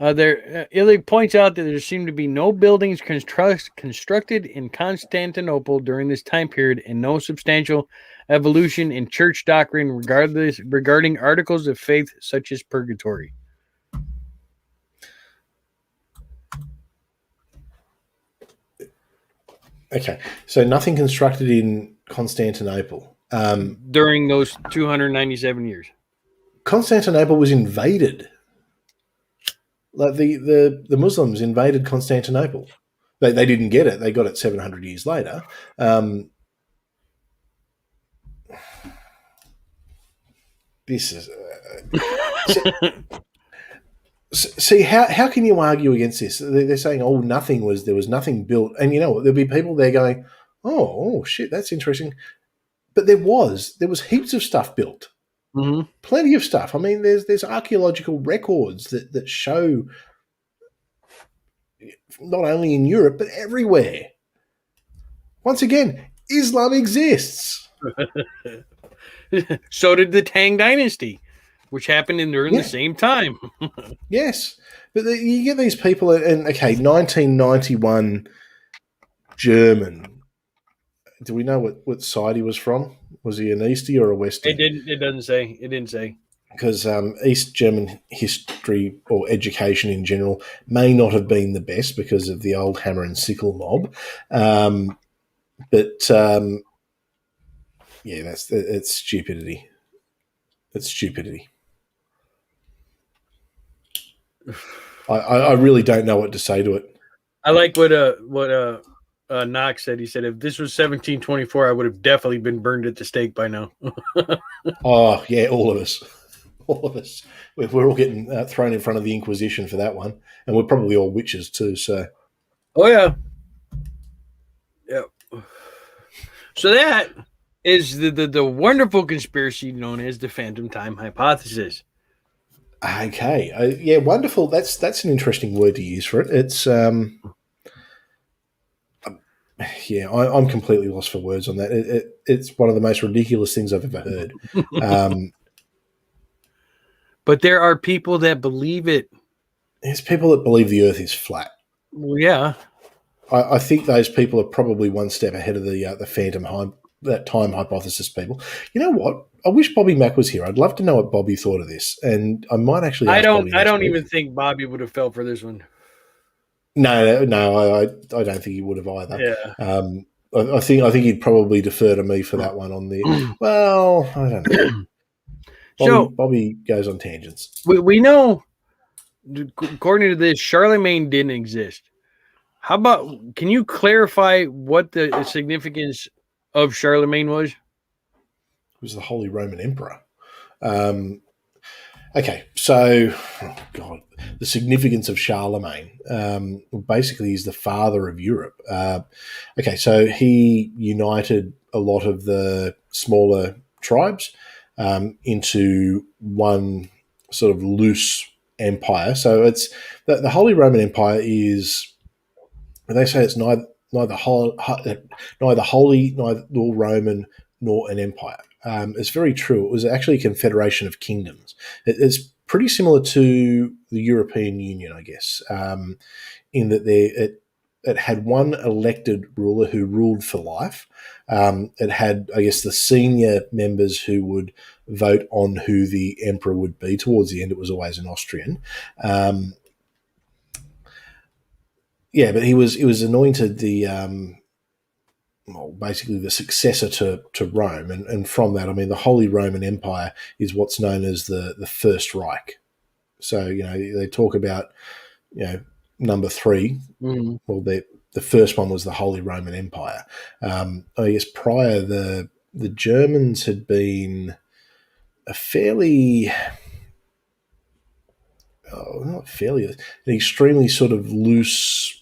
Illig points out that there seem to be no buildings constructed in Constantinople during this time period and no substantial evolution in church doctrine regarding articles of faith such as purgatory. Okay, so nothing constructed in Constantinople. During those 297 years. Constantinople was invaded. Like the Muslims invaded Constantinople. They didn't get it. They got it 700 years later. This is see how can you argue against this? They're saying, oh, there was nothing built, and you know what? There'll be people there going, oh shit, that's interesting. But there was heaps of stuff built. Mm-hmm. Plenty of stuff. I mean, there's archaeological records that show not only in Europe but everywhere. Once again, Islam exists. So did the Tang Dynasty, which happened during the same time. Yes, but you get these people, and okay, 1991 German. Do we know what side he was from? Was he an Eastie or a Westie? It didn't. It doesn't say. It didn't say. Because East German history or education in general may not have been the best because of the old hammer and sickle mob. But yeah, it's stupidity. It's stupidity. I really don't know what to say to it. I like what Knox said. He said, if this was 1724, I would have definitely been burned at the stake by now. Oh, yeah, all of us. All of us. We're all getting thrown in front of the Inquisition for that one. And we're probably all witches too, so. Oh, yeah. Yep. So that is the wonderful conspiracy known as the phantom time hypothesis. Okay. Yeah, wonderful. That's an interesting word to use for it. It's yeah, I'm completely lost for words on that. It's one of the most ridiculous things I've ever heard. But there are people that believe it. There's people that believe the Earth is flat. Well, yeah. I think those people are probably one step ahead of the phantom that time hypothesis people. You know what? I wish Bobby Mack was here. I'd love to know what Bobby thought of this, and I might actually. I don't even think Bobby would have fell for this one. No, I don't think he would have either. Yeah. I think he'd probably defer to me for that one on the. Well, I don't know. Bobby goes on tangents. We know, according to this, Charlemagne didn't exist. How about, can you clarify what the significance of Charlemagne was? He was the Holy Roman Emperor. Okay, so, oh God, the significance of Charlemagne. Basically, he's the father of Europe. Okay, so he united a lot of the smaller tribes into one sort of loose empire. So it's the Holy Roman Empire is. They say it's neither holy, nor Roman, nor an empire. It's very true. It was actually a confederation of kingdoms. It's pretty similar to the European Union, I guess, in that it had one elected ruler who ruled for life. It had, I guess, the senior members who would vote on who the emperor would be. Towards the end, it was always an Austrian. Yeah, but he was anointed basically the successor to Rome, and from that, I mean, the Holy Roman Empire is what's known as the First Reich. So they talk about number 3. Mm-hmm. Well, the first one was the Holy Roman Empire. I guess prior the Germans had been a fairly. Not fairly, an extremely sort of loose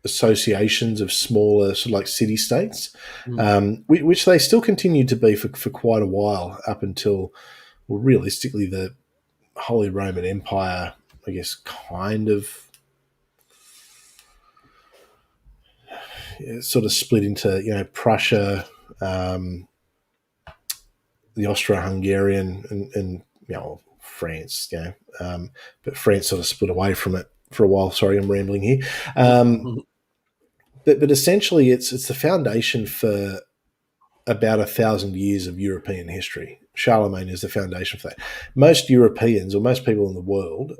associations of smaller sort of like city states, Mm. which they still continued to be for quite a while up until, well, realistically, the Holy Roman Empire, I guess, kind of sort of split into, Prussia, um, the Austro-Hungarian, and France, but France sort of split away from it for a while. Sorry, I'm rambling here. But essentially, it's the foundation for about 1,000 years of European history. Charlemagne is the foundation for that. Most Europeans, or most people in the world,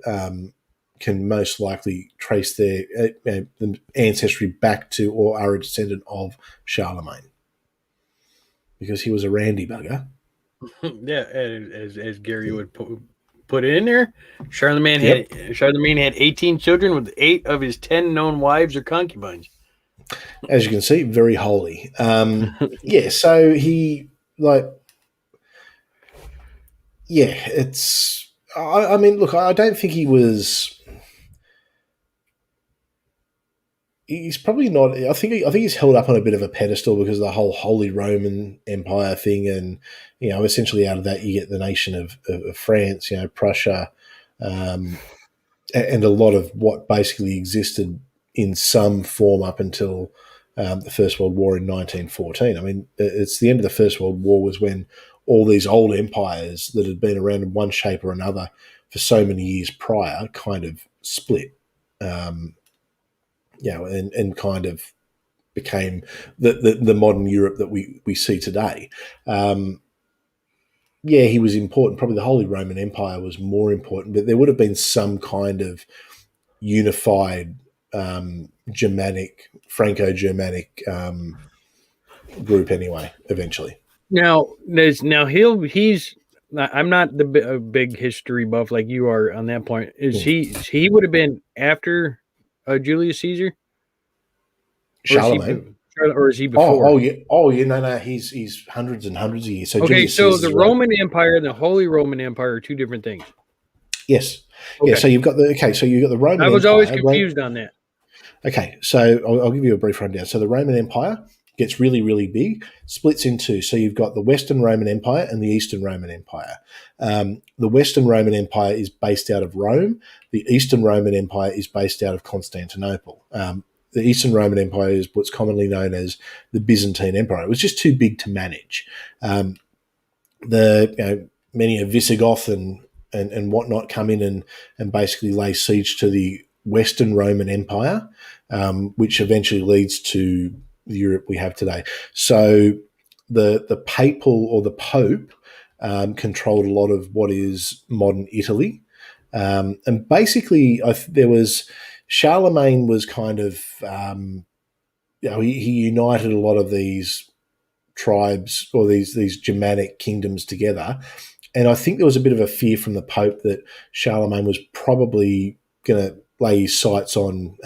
can most likely trace their ancestry back to, or are a descendant of, Charlemagne, because he was a randy bugger. Yeah, as Gary would put it in there, Yep. Charlemagne had 18 children with 8 of his 10 known wives or concubines. As you can see, very holy. Yeah, so he, like, yeah, it's. I mean, look, I don't think he was. He's probably not. I think he's held up on a bit of a pedestal because of the whole Holy Roman Empire thing, and essentially out of that you get the nation of France, Prussia, um, and a lot of what basically existed in some form up until the First World War in 1914. I mean, it's the end of the First World War was when all these old empires that had been around in one shape or another for so many years prior kind of split. Um, and kind of became the modern Europe that we see today. Yeah, he was important. Probably the Holy Roman Empire was more important, but there would have been some kind of unified Germanic, Franco-Germanic group anyway, eventually. He's. I'm not a big history buff like you are on that point. Is Hmm. he would have been after Julius Caesar, Charlemagne. or is he Oh, before? yeah. No. He's hundreds and hundreds of years. So Okay, Julius so Caesar's the around. Roman Empire and the Holy Roman Empire are two different things. Yes, yeah. Okay, So you've got the Roman I was always Empire. confused on that. Okay, so I'll give you a brief rundown. So the Roman Empire gets really, really big, splits in two. So you've got the Western Roman Empire and the Eastern Roman Empire. The Western Roman Empire is based out of Rome. The Eastern Roman Empire is based out of Constantinople. The Eastern Roman Empire is what's commonly known as the Byzantine Empire. It was just too big to manage. Many a Visigoth and whatnot come in and basically lay siege to the Western Roman Empire, which eventually leads to the Europe we have today. So the papal, or the Pope, controlled a lot of what is modern Italy. And basically, there was Charlemagne was kind of, he united a lot of these tribes, or these Germanic kingdoms together. And I think there was a bit of a fear from the Pope that Charlemagne was probably going to lay his sights on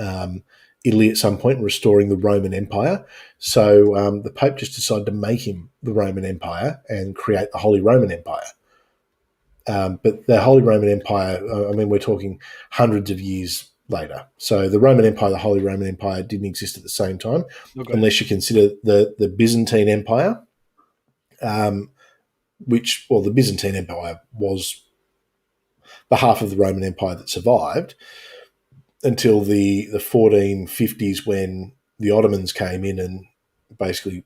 Italy at some point and restoring the Roman Empire. So the Pope just decided to make him the Roman Empire and create the Holy Roman Empire. But the Holy Roman Empire, I mean, we're talking hundreds of years later. So the Roman Empire, the Holy Roman Empire, didn't exist at the same time, Okay. unless you consider the Byzantine Empire, the Byzantine Empire was the half of the Roman Empire that survived until the 1450s, when the Ottomans came in and basically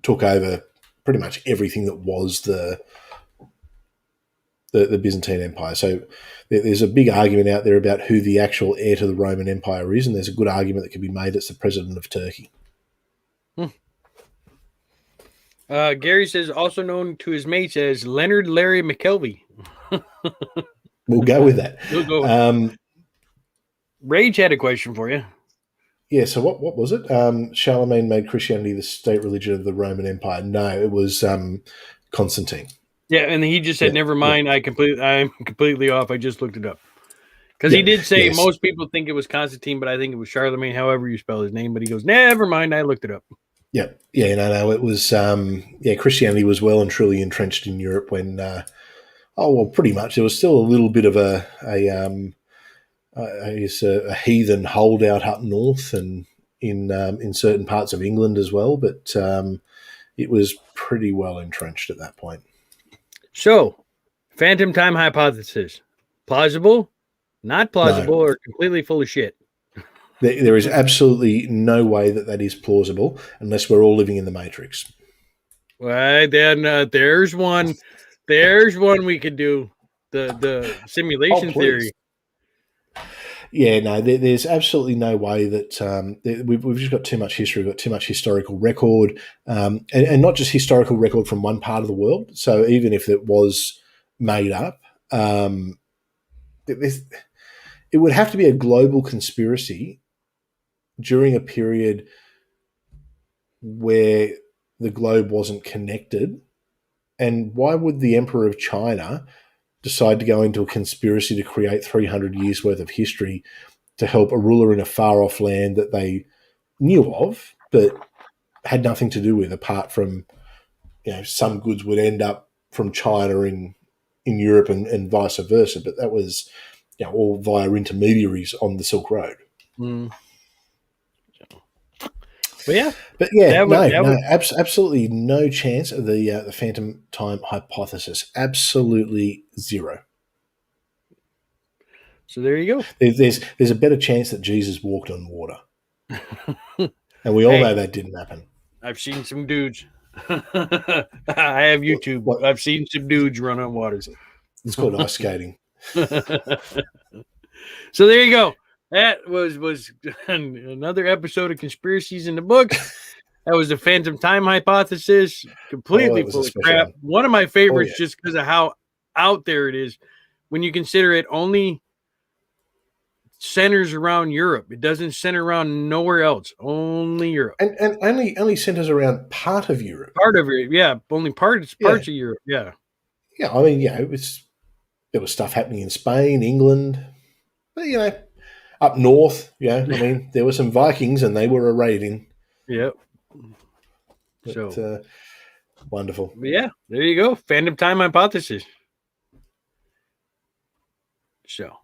took over pretty much everything that was the Byzantine Empire. So there's a big argument out there about who the actual heir to the Roman Empire is, and there's a good argument that can be made it's the president of Turkey. Gary says, also known to his mates as Leonard Larry McKelvey. We'll go with that. We'll go. Rage had a question for you. Yeah, so what was it? Charlemagne made Christianity the state religion of the Roman Empire. No, it was Constantine. Yeah, and he just said, "Never mind. I'm completely off. I just looked it up." Because he did say most people think it was Constantine, but I think it was Charlemagne, however you spell his name. But he goes, "Never mind. I looked it up." Yeah. No. It was Christianity was well and truly entrenched in Europe when pretty much there was still a little bit of I guess a heathen holdout up north, and in certain parts of England as well, but it was pretty well entrenched at that point. So, phantom time hypothesis. Plausible, not plausible, No. or completely full of shit? There is absolutely no way that is plausible unless we're all living in the Matrix. Well, then there's one. There's one we could do. The simulation theory. Yeah, no, there's absolutely no way that we've just got too much history, we've got too much historical record, and not just historical record from one part of the world. So even if it was made up, it would have to be a global conspiracy during a period where the globe wasn't connected. And why would the Emperor of China decide to go into a conspiracy to create 300 years worth of history to help a ruler in a far off land that they knew of, but had nothing to do with, apart from, some goods would end up from China in Europe and vice versa. But that was, all via intermediaries on the Silk Road. Mm. But absolutely no chance of the phantom time hypothesis. Absolutely zero. So there you go. There's a better chance that Jesus walked on water, and we all know that didn't happen. I've seen some dudes. I have YouTube. What? I've seen some dudes run on waters. It's called ice skating. So there you go. That was another episode of Conspiracies in the Books. That was the phantom time hypothesis. Completely full of crap. One of my favorites just because of how out there it is. When you consider it only centers around Europe. It doesn't center around nowhere else. Only Europe. And only centers around part of Europe. Part of it, yeah. Only parts of Europe, yeah. Yeah, I mean, there was stuff happening in Spain, England, but, up north, I mean, there were some Vikings and they were raiding. Yep. So wonderful. But yeah, there you go. Phantom time hypothesis. So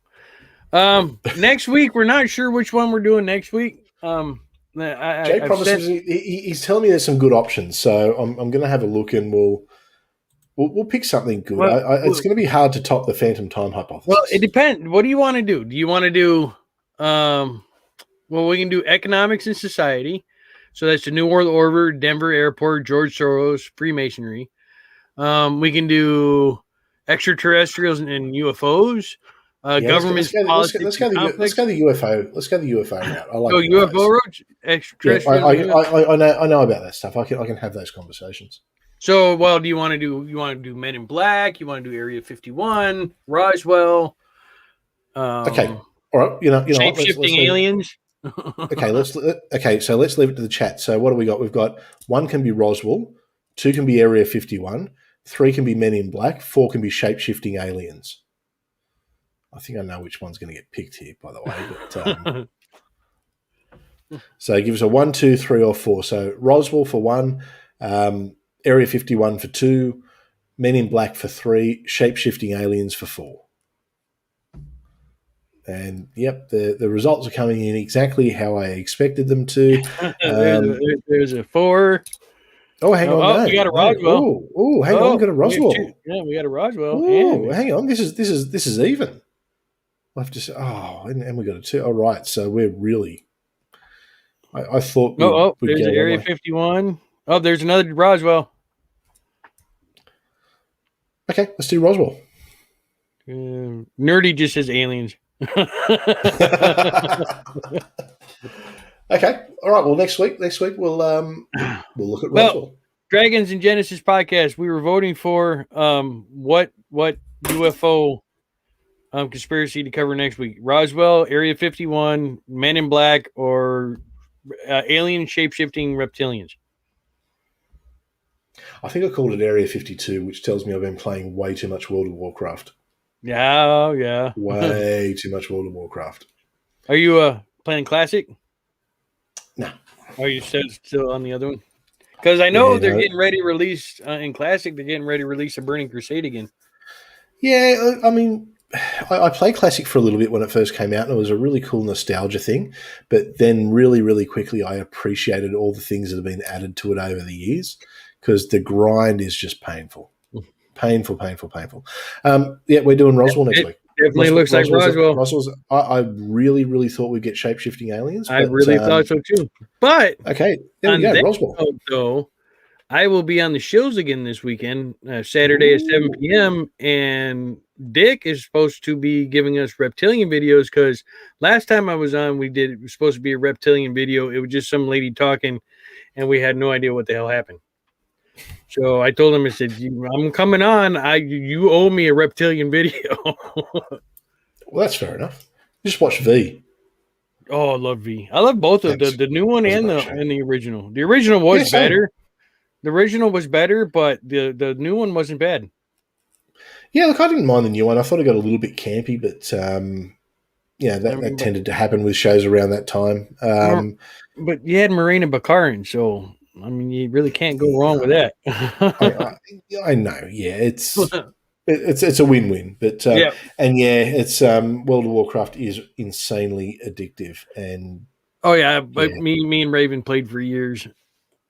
next week, we're not sure which one we're doing next week. Jay promises he's telling me there's some good options, so I'm going to have a look and we'll pick something good. It's going to be hard to top the phantom time hypothesis. Well, it depends. What do you want to do? Do you want to do? We can do economics and society. So that's the New World Order, Denver Airport, George Soros, Freemasonry. We can do extraterrestrials and UFOs. Government politics. Let's go the UFO. Let's go the UFO route. I like UFO roads. Extraterrestrials. I know about that stuff. I can have those conversations. So, do you want to do? You want to do Men in Black? You want to do Area 51, Roswell? Okay, all right. Shape-shifting aliens. So let's leave it to the chat. So what do we got? We've got 1 can be Roswell, 2 can be Area 51, 3 can be Men in Black, 4 can be shape-shifting aliens. I think I know which one's going to get picked here, by the way. But, so give us a 1, 2, 3, or 4. So Roswell for 1, Area 51 for 2, Men in Black for 3, shape-shifting aliens for 4. And yep, the results are coming in exactly how I expected them to. There's a 4. Oh, hang on! No. We got a Roswell. Hang on, we got a Roswell. We got a Roswell. Oh, hang on, this is even. We'll have to say, and we got a 2. All right, so we're really. I thought. There's an Area 51. Oh, there's another Roswell. Okay, let's do Roswell. Nerdy just says aliens. Okay. All right. Well, next week we'll look at Roswell. Dragons and Genesis podcast. We were voting for what UFO conspiracy to cover next week: Roswell, Area 51, Men in Black, or alien shape-shifting reptilians. I think I called it Area 52, which tells me I've been playing way too much World of Warcraft. Yeah. Way too much World of Warcraft. Are you playing Classic? No. Are you still on the other one? Because I know they're getting ready to release in Classic. They're getting ready to release a Burning Crusade again. Yeah, I mean, I played Classic for a little bit when it first came out, and it was a really cool nostalgia thing. But then, really, really quickly, I appreciated all the things that have been added to it over the years because the grind is just painful. Painful. Yeah, we're doing Roswell next week. Definitely looks like Roswell. I really, really thought we'd get shape-shifting aliens. I really thought so too. But okay, there we go, Roswell. Though, I will be on the shows again this weekend, Saturday at 7 p.m. And Dick is supposed to be giving us reptilian videos because last time I was on, it was supposed to be a reptilian video. It was just some lady talking, and we had no idea what the hell happened. So I told him, I said, I'm coming on. You owe me a reptilian video. Well, that's fair enough. Just watch V. Oh, I love V. I love both of the new one and the original. The original was better. The original was better, but the new one wasn't bad. Yeah, look, I didn't mind the new one. I thought it got a little bit campy, but that tended to happen with shows around that time. But you had Marina Baccarin, so I mean, you really can't go wrong with that. I know. Yeah, it's a win-win. But it's World of Warcraft is insanely addictive, and me and Raven played for years.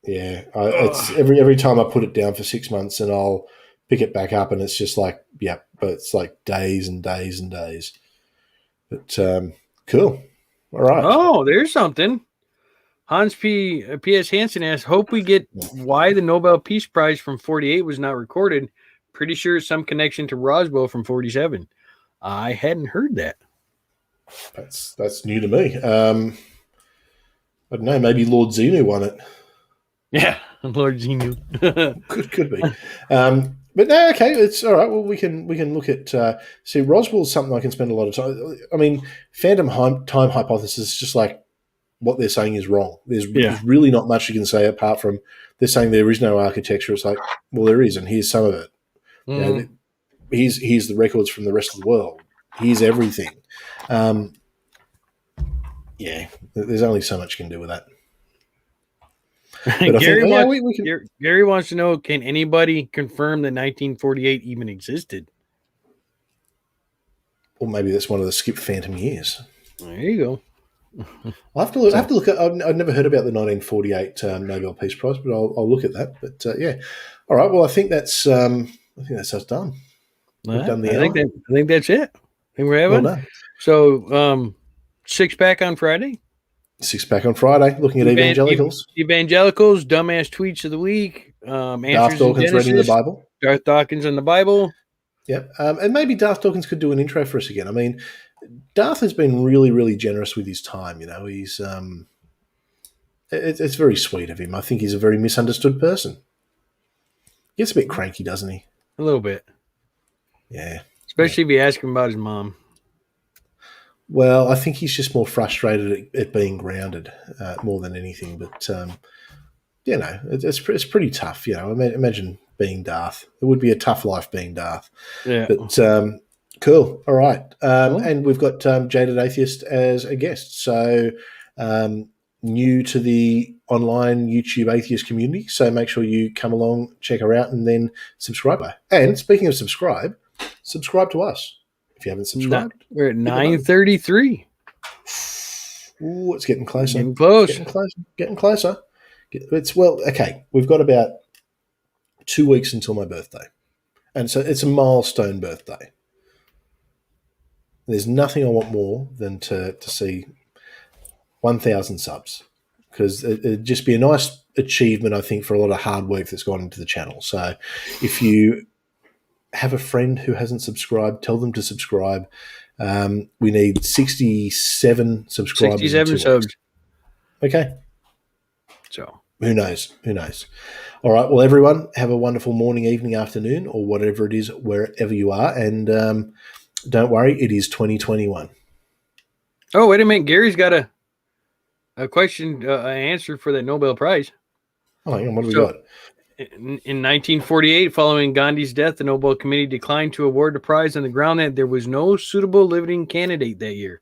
Yeah, it's every time I put it down for 6 months, and I'll pick it back up, and it's just like, but it's like days and days and days. But cool. All right. Oh, there's something. Hans P.S. Hansen asked, hope we get why the Nobel Peace Prize from 48 was not recorded. Pretty sure some connection to Roswell from 47. I hadn't heard that. That's new to me. I don't know. Maybe Lord Xenu won it. Yeah, Lord Xenu. could be. But no, okay, it's all right. Well, we can look at Roswell's something I can spend a lot of time. I mean, phantom time hypothesis is just like what they're saying is wrong. There's really not much you can say apart from they're saying there is no architecture. It's like, well, there is, and here's some of it. You know, here's the records from the rest of the world. Here's everything. There's only so much you can do with that. Gary wants to know, can anybody confirm that 1948 even existed? Or maybe that's one of the skip phantom years. There you go. I'll have to look at. I've never heard about the 1948 Nobel Peace Prize, but I'll look at that. But all right. Well, I think that's us done. We've done the. I think that's it. I think we're having. Well done. So 6-pack on Friday. 6-pack on Friday. Looking at evangelicals. Evangelicals, dumbass tweets of the week. Darth Dawkins reading the Bible. Darth Dawkins and the Bible. Yeah, and maybe Darth Dawkins could do an intro for us again. I mean, Darth has been really, really generous with his time. You know, he's it's very sweet of him. I think he's a very misunderstood person. He gets a bit cranky, doesn't he? A little bit. Yeah. Especially if you ask him about his mom. Well, I think he's just more frustrated at being grounded more than anything. But, it's pretty tough. You know, imagine being Darth. It would be a tough life being Darth. Yeah. But cool. All right. And we've got Jaded Atheist as a guest. So new to the online YouTube atheist community. So make sure you come along, check her out, and then subscribe. And speaking of subscribe to us. If you haven't subscribed. We're at 9:33. Ooh, it's getting closer. Getting closer. Okay. We've got about 2 weeks until my birthday. And so it's a milestone birthday. There's nothing I want more than to see 1,000 subs. Because it'd just be a nice achievement, I think, for a lot of hard work that's gone into the channel. So if you have a friend who hasn't subscribed, tell them to subscribe. We need 67 subscribers. 67 subs. Okay. So who knows? All right. Well, everyone, have a wonderful morning, evening, afternoon, or whatever it is, wherever you are. And don't worry, it is 2021. Oh, wait a minute. Gary's got a question, an answer for that Nobel Prize. Oh, hang on. What do we got? In 1948, following Gandhi's death, the Nobel Committee declined to award the prize on the ground that there was no suitable living candidate that year.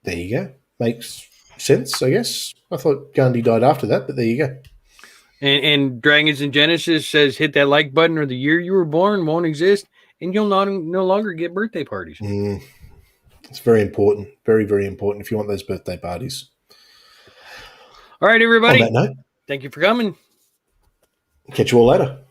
There you go. Makes sense, I guess. I thought Gandhi died after that, but there you go. And Dragons in Genesis says, hit that like button or the year you were born won't exist. and you'll no longer get birthday parties. It's very important. Very, very important if you want those birthday parties. All right, everybody. On that note, thank you for coming. catch you all later.